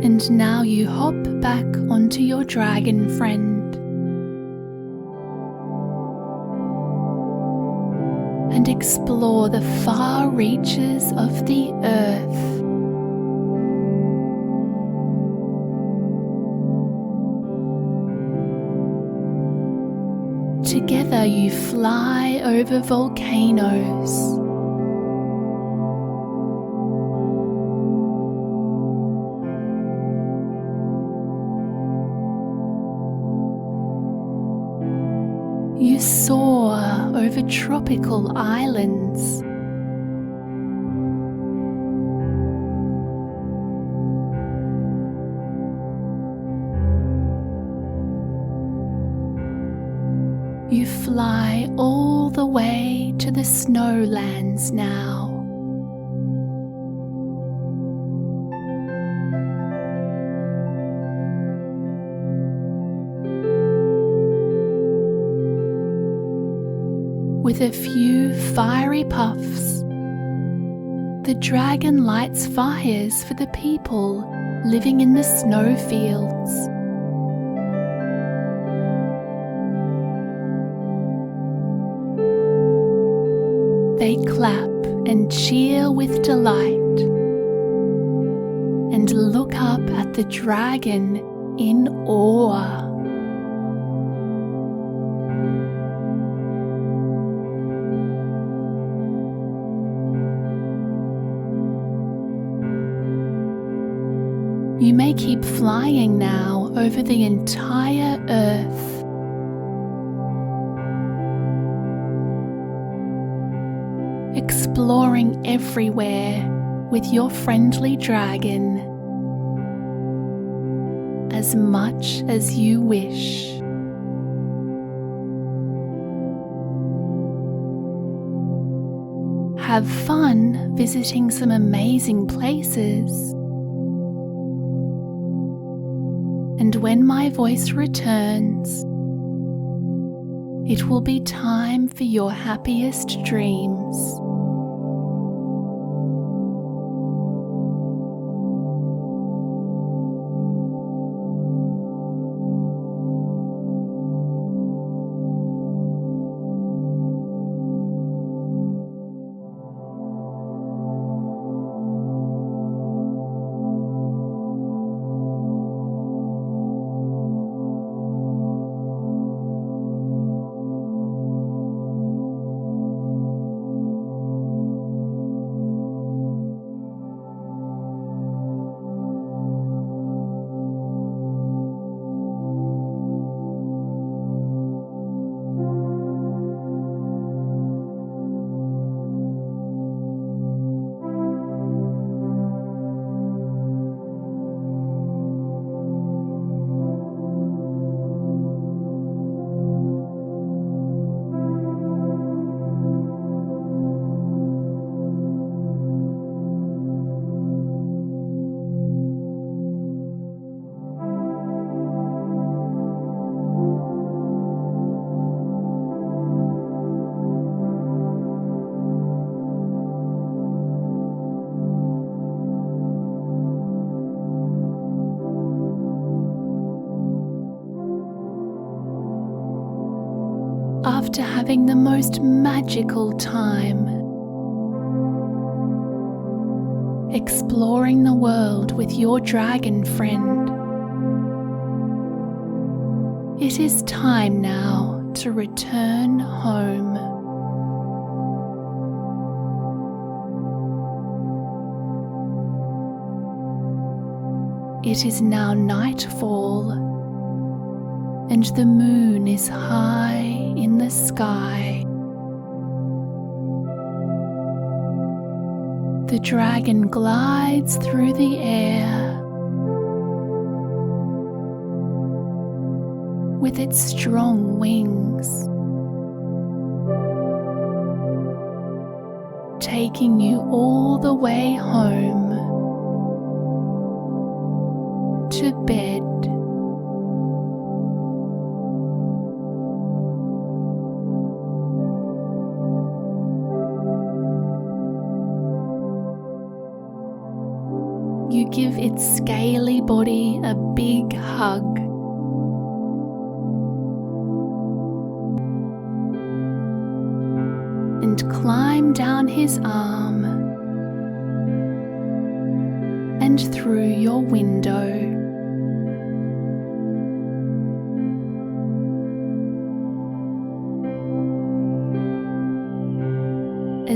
And now you hop back onto your dragon friend and explore the far reaches of the earth. Together you fly over volcanoes. You soar over tropical islands. You fly all the way to the snowlands now. With a few fiery puffs, the dragon lights fires for the people living in the snowfields. They clap and cheer with delight and look up at the dragon in awe. You may keep flying now over the entire earth. Exploring everywhere with your friendly dragon, as much as you wish. Have fun visiting some amazing places. And when my voice returns, it will be time for your happiest dreams. After having the most magical time exploring the world with your dragon friend, it is time now to return home. It is now nightfall, and the moon is high in the sky. The dragon glides through the air with its strong wings, taking you all the way home to bed. You give its scaly body a big hug. And climb down his arm and through your window.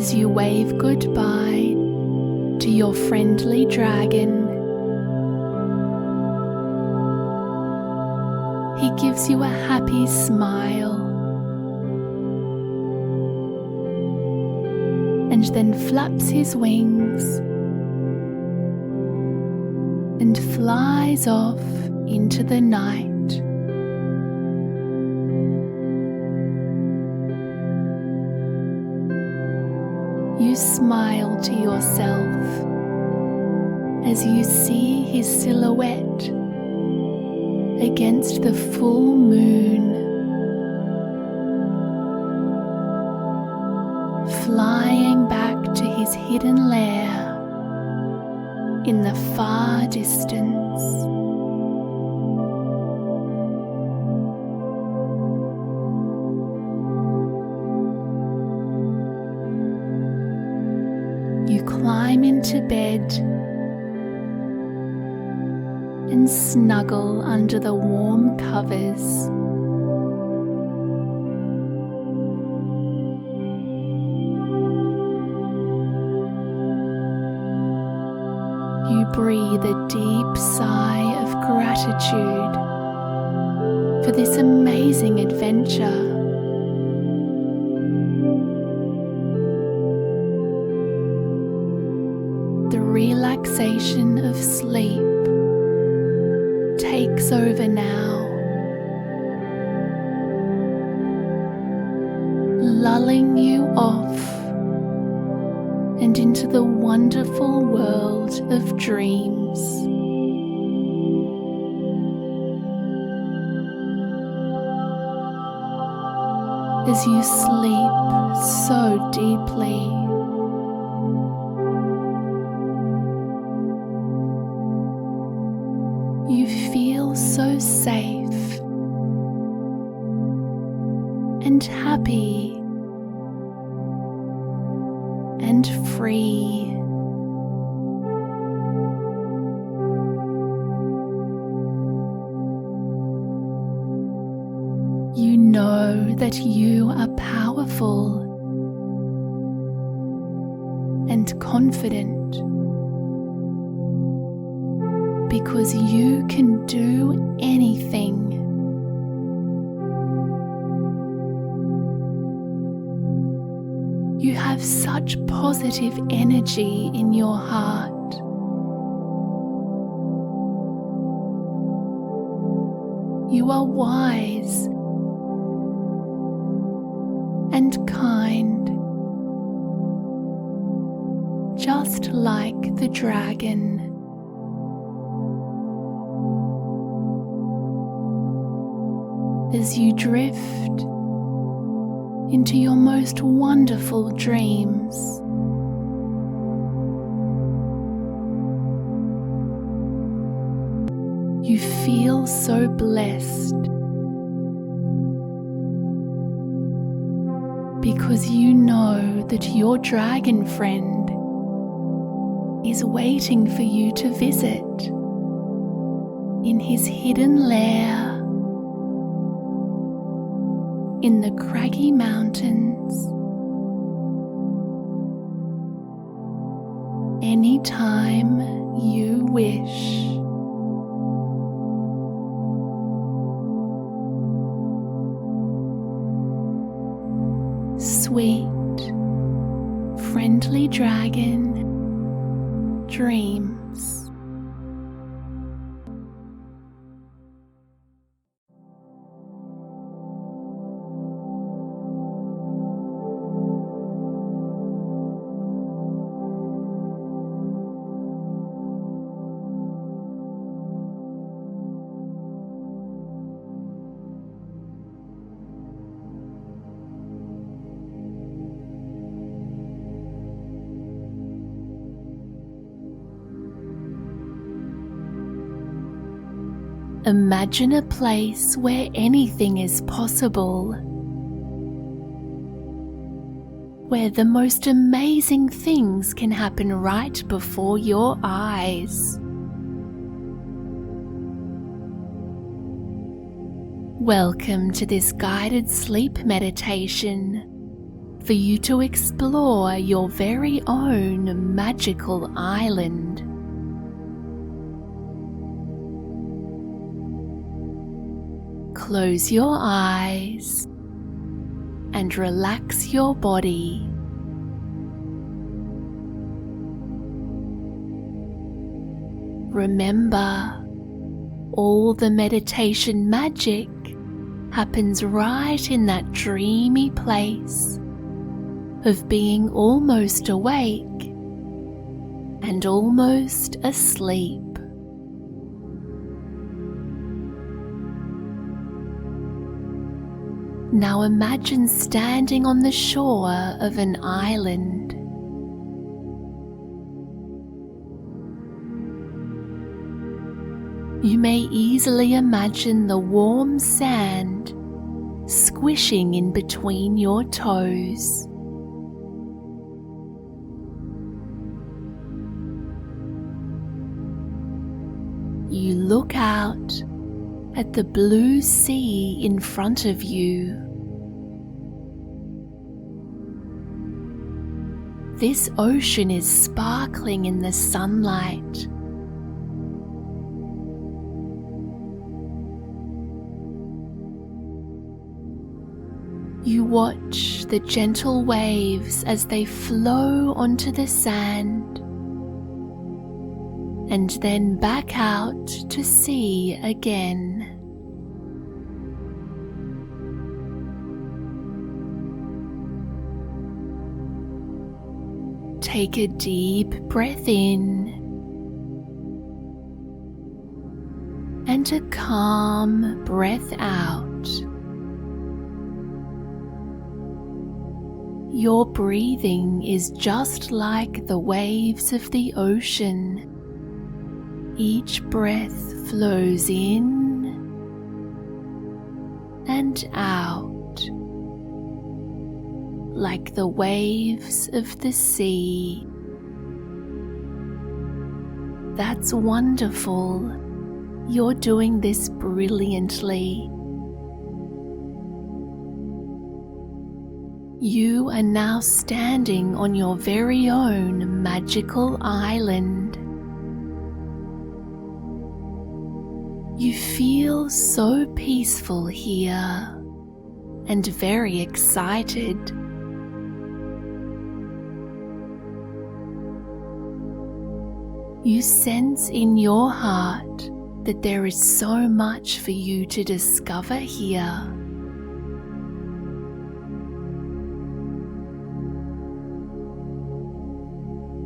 as you wave goodbye to your friendly dragon. He gives you a happy smile and then flaps his wings and flies off into the night. You smile to yourself as you see his silhouette against the full moon, flying back to his hidden lair in the far distance. You climb into bed and snuggle under the warm covers. You breathe a deep sigh of gratitude for this amazing adventure. The relaxation of sleep takes over now, lulling you off and into the wonderful world of dreams. As you sleep so deeply, you feel so safe and happy and free. You know that you are powerful and confident because you can do anything. You have such positive energy in your heart. You are wise and kind, just like the dragon. As you drift into your most wonderful dreams, you feel so blessed because you know that your dragon friend is waiting for you to visit in his hidden lair in the craggy mountains anytime you wish. Sweet, friendly dragon dreams. Imagine a place where anything is possible, where the most amazing things can happen right before your eyes. Welcome to this guided sleep meditation for you to explore your very own magical island. Close your eyes and relax your body. Remember, all the meditation magic happens right in that dreamy place of being almost awake and almost asleep. Now imagine standing on the shore of an island. You may easily imagine the warm sand squishing in between your toes. You look out at the blue sea in front of you. This ocean is sparkling in the sunlight. You watch the gentle waves as they flow onto the sand and then back out to sea again. Take a deep breath in and a calm breath out. Your breathing is just like the waves of the ocean. Each breath flows in and out like the waves of the sea. That's wonderful. You're doing this brilliantly. You are now standing on your very own magical island. You feel so peaceful here and very excited. You sense in your heart that there is so much for you to discover here.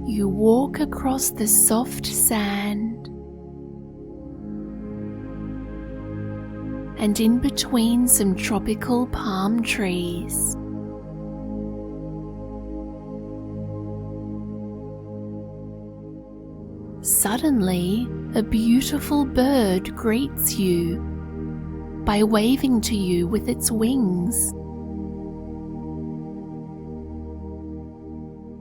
You walk across the soft sand and in between some tropical palm trees. Suddenly, a beautiful bird greets you by waving to you with its wings.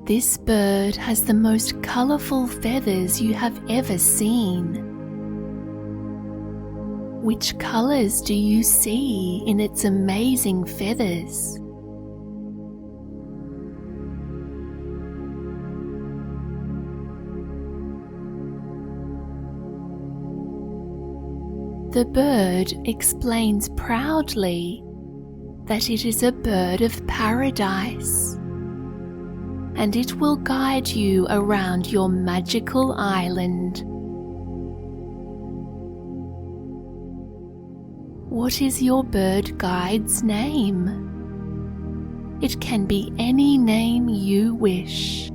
This bird has the most colorful feathers you have ever seen. Which colors do you see in its amazing feathers? The bird explains proudly that it is a bird of paradise, and it will guide you around your magical island. What is your bird guide's name? It can be any name you wish.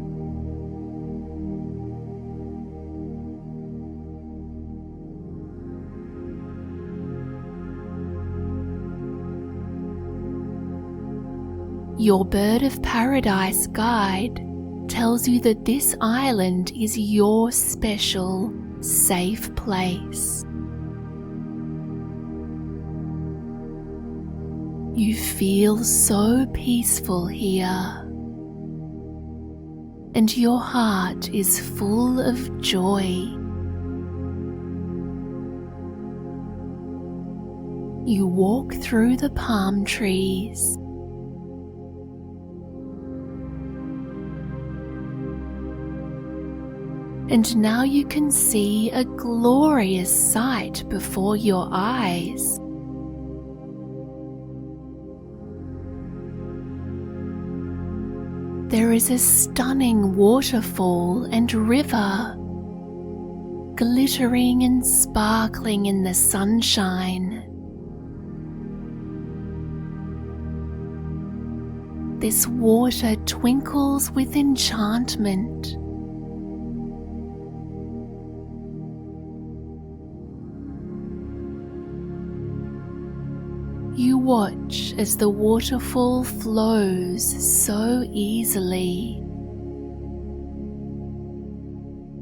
Your bird of paradise guide tells you that this island is your special, safe place. You feel so peaceful here, and your heart is full of joy. You walk through the palm trees And now you can see a glorious sight before your eyes. There is a stunning waterfall and river, glittering and sparkling in the sunshine. This water twinkles with enchantment. You watch as the waterfall flows so easily,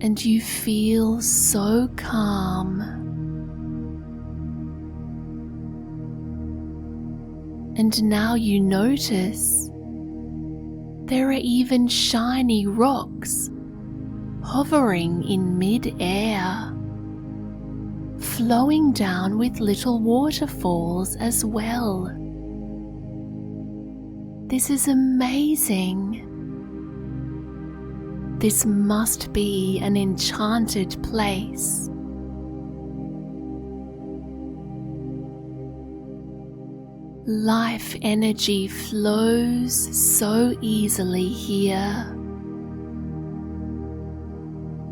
and you feel so calm. And now you notice there are even shiny rocks hovering in mid-air, flowing down with little waterfalls as well. This is amazing. This must be an enchanted place. Life energy flows so easily here.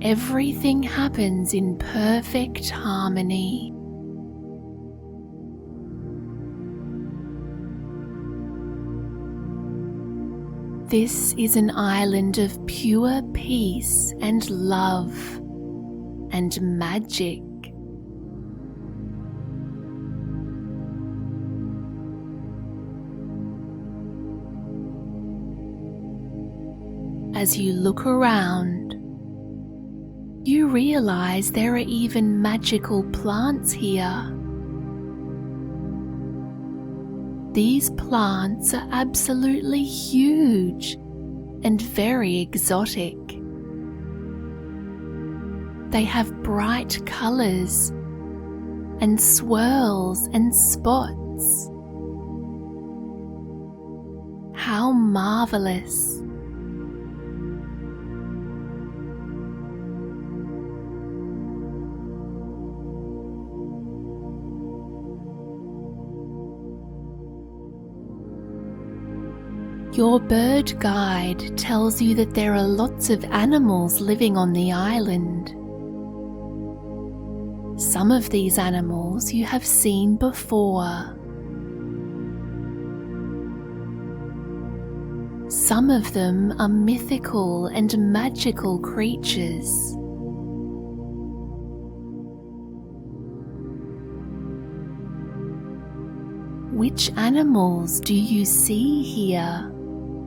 Everything happens in perfect harmony. This is an island of pure peace and love and magic. As you look around, you realize there are even magical plants here. These plants are absolutely huge and very exotic. They have bright colors and swirls and spots. How marvelous! Your bird guide tells you that there are lots of animals living on the island. Some of these animals you have seen before. Some of them are mythical and magical creatures. Which animals do you see here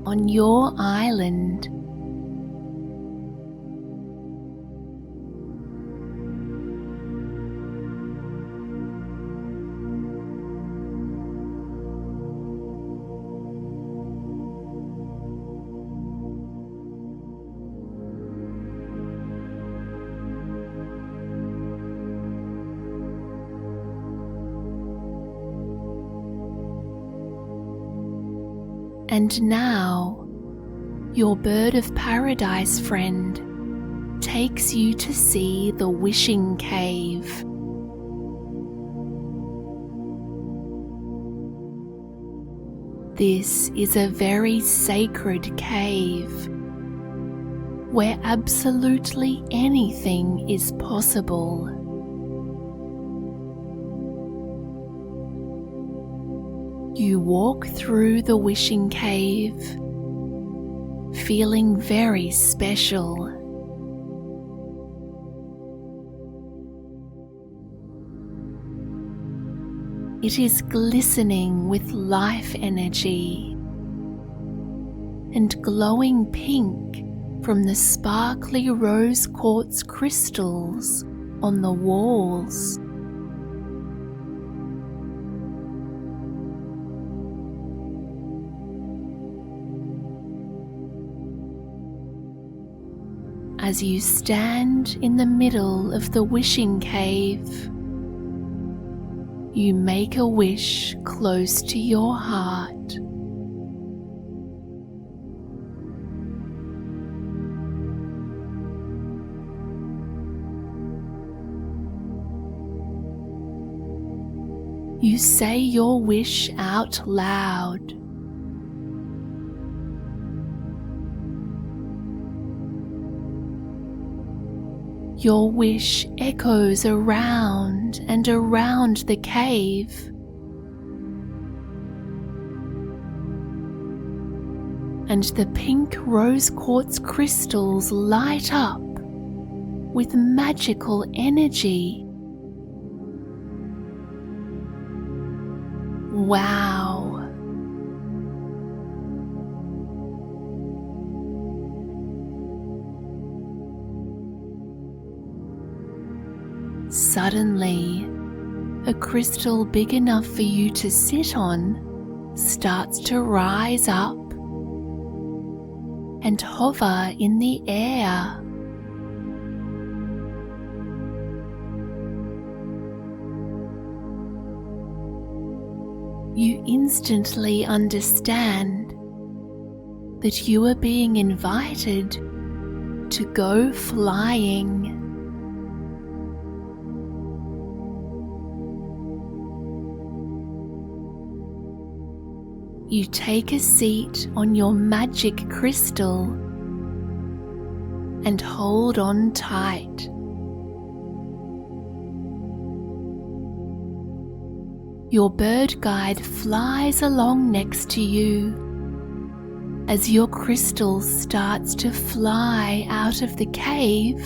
on your island? And now, your bird of paradise friend takes you to see the wishing cave. This is a very sacred cave where absolutely anything is possible. You walk through the wishing cave, feeling very special. It is glistening with life energy and glowing pink from the sparkly rose quartz crystals on the walls. As you stand in the middle of the wishing cave, you make a wish close to your heart. You say your wish out loud. Your wish echoes around and around the cave. And the pink rose quartz crystals light up with magical energy. Wow! Suddenly, a crystal big enough for you to sit on starts to rise up and hover in the air. You instantly understand that you are being invited to go flying. You take a seat on your magic crystal and hold on tight. Your bird guide flies along next to you as your crystal starts to fly out of the cave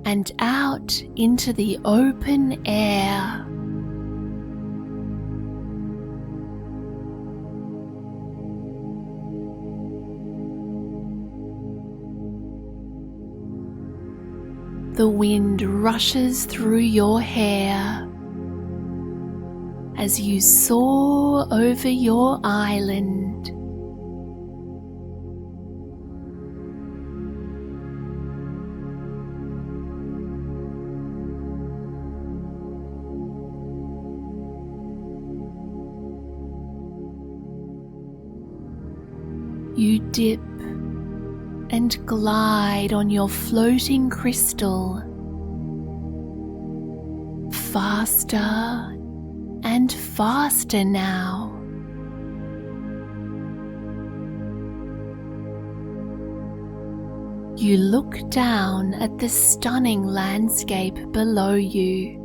and out into the open air. The wind rushes through your hair as you soar over your island. You dip and glide on your floating crystal, faster and faster now. You look down at the stunning landscape below you.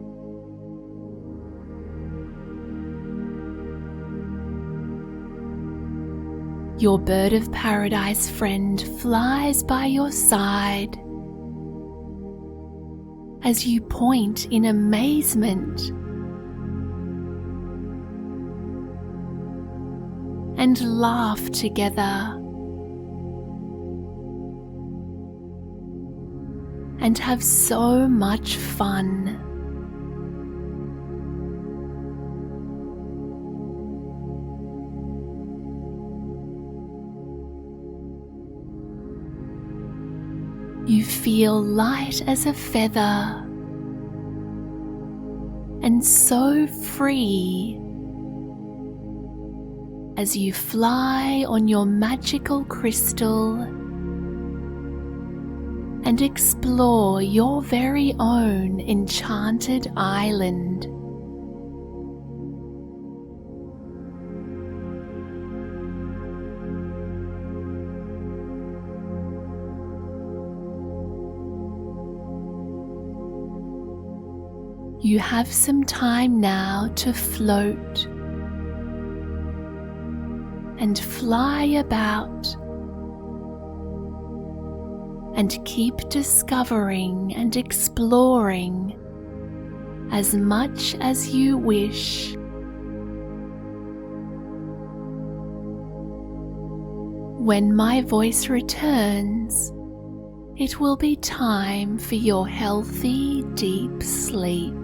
Your bird of paradise friend flies by your side as you point in amazement and laugh together and have so much fun. You feel light as a feather and so free as you fly on your magical crystal and explore your very own enchanted island. You have some time now to float and fly about and keep discovering and exploring as much as you wish. When my voice returns, it will be time for your healthy, deep sleep.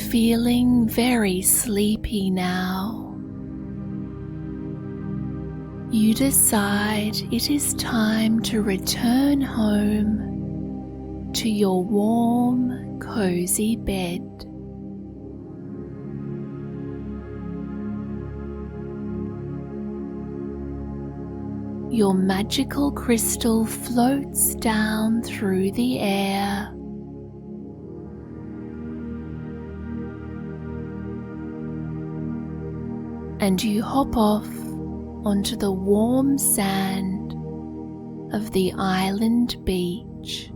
feeling very sleepy now, you decide it is time to return home to your warm, cozy bed. Your magical crystal floats down through the air, and you hop off onto the warm sand of the island beach.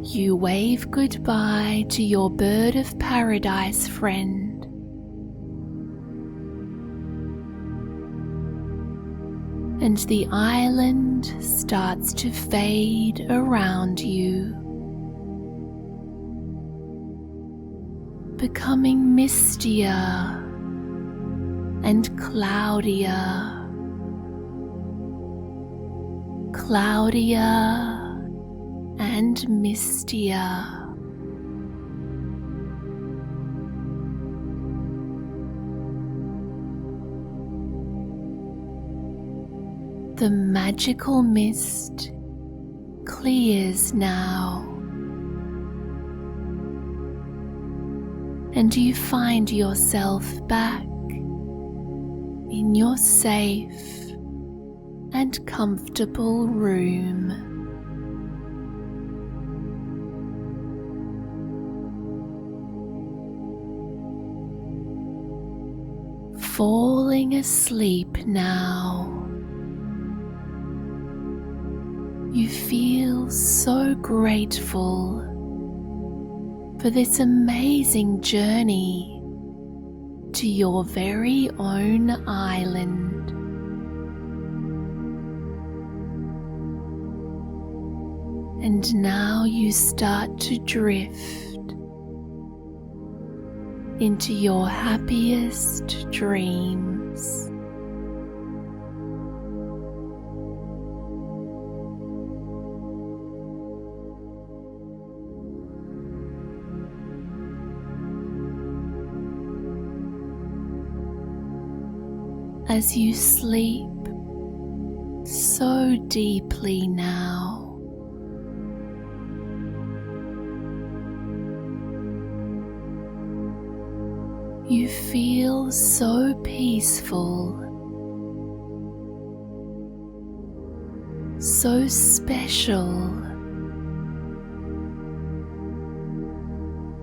You wave goodbye to your bird of paradise friend, and the island starts to fade around you, becoming mistier and cloudier, and mistier. The magical mist clears now, and you find yourself back in your safe and comfortable room. Falling asleep now, you feel so grateful for this amazing journey to your very own island. And now you start to drift into your happiest dreams. As you sleep so deeply now, you feel so peaceful, so special,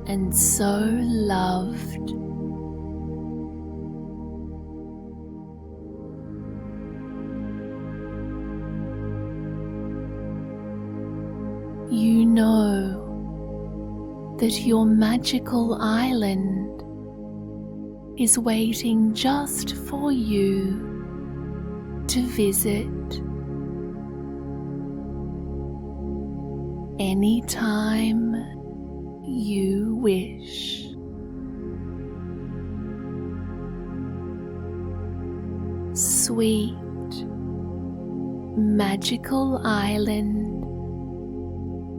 and so loved. You know that your magical island is waiting just for you to visit anytime you wish. Sweet, magical island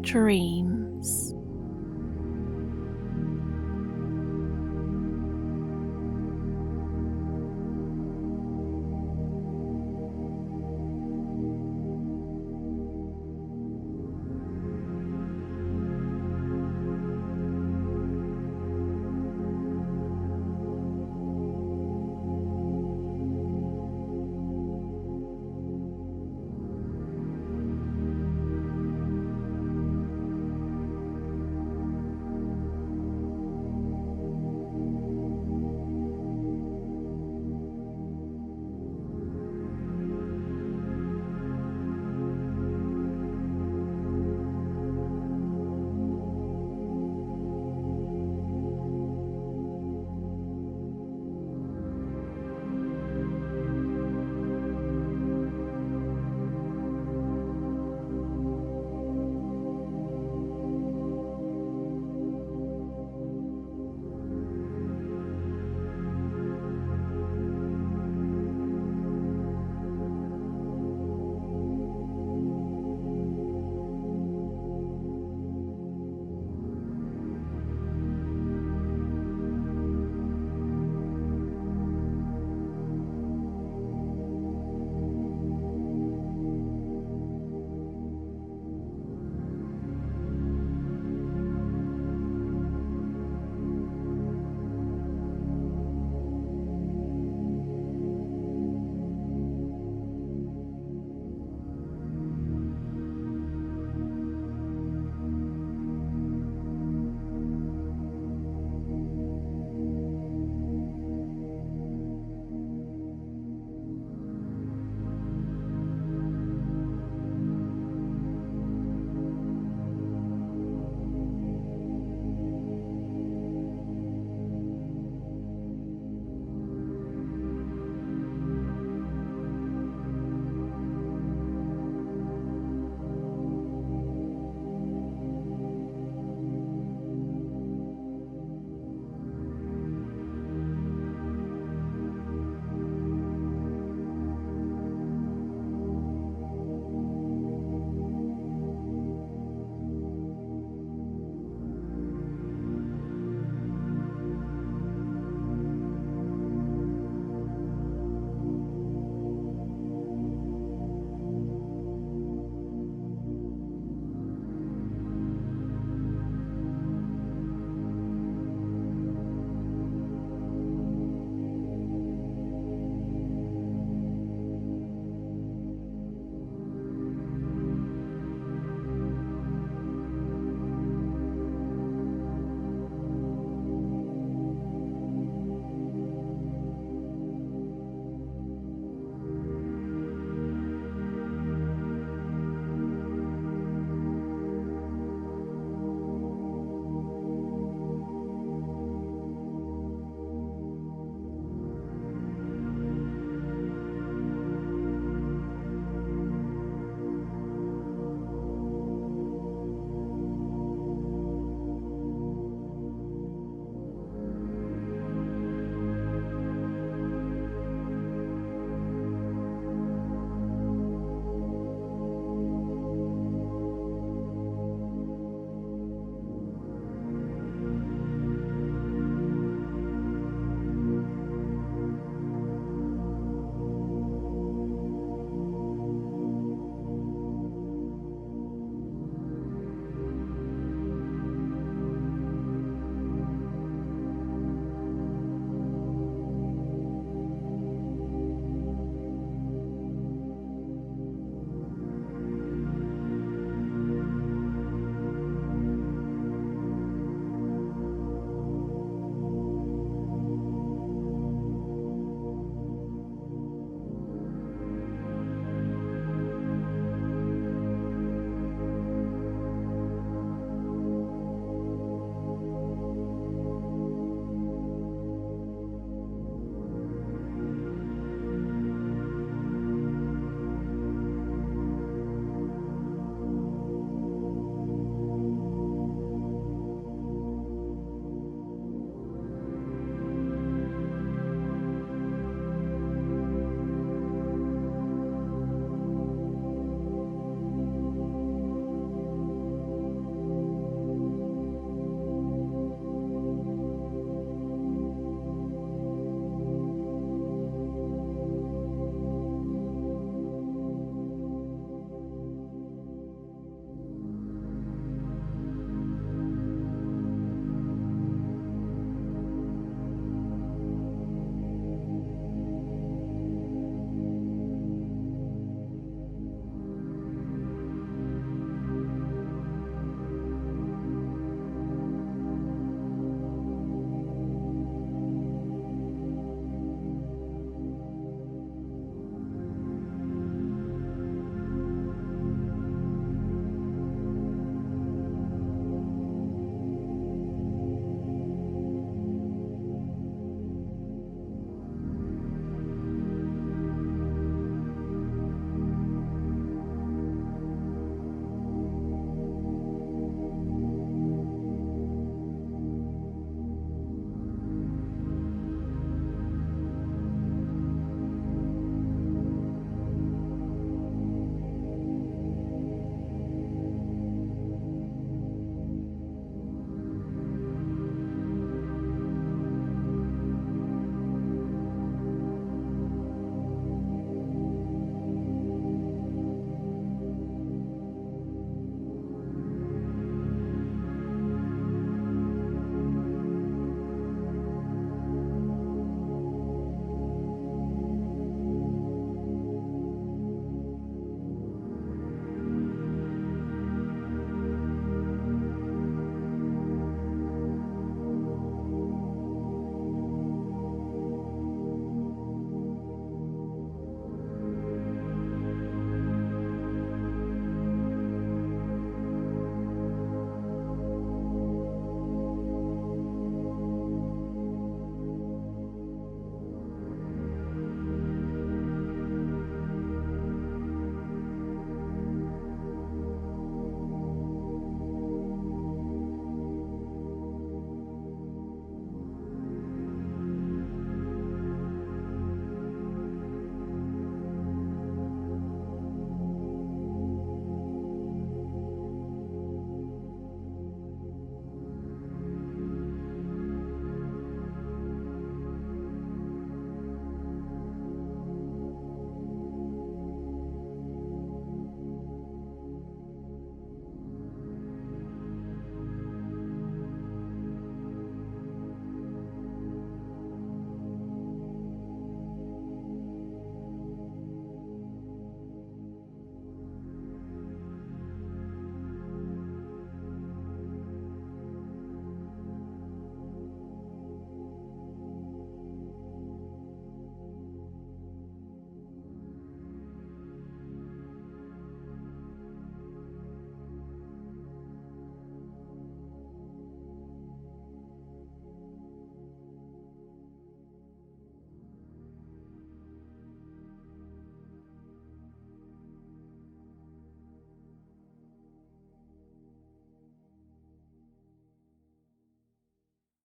dreams.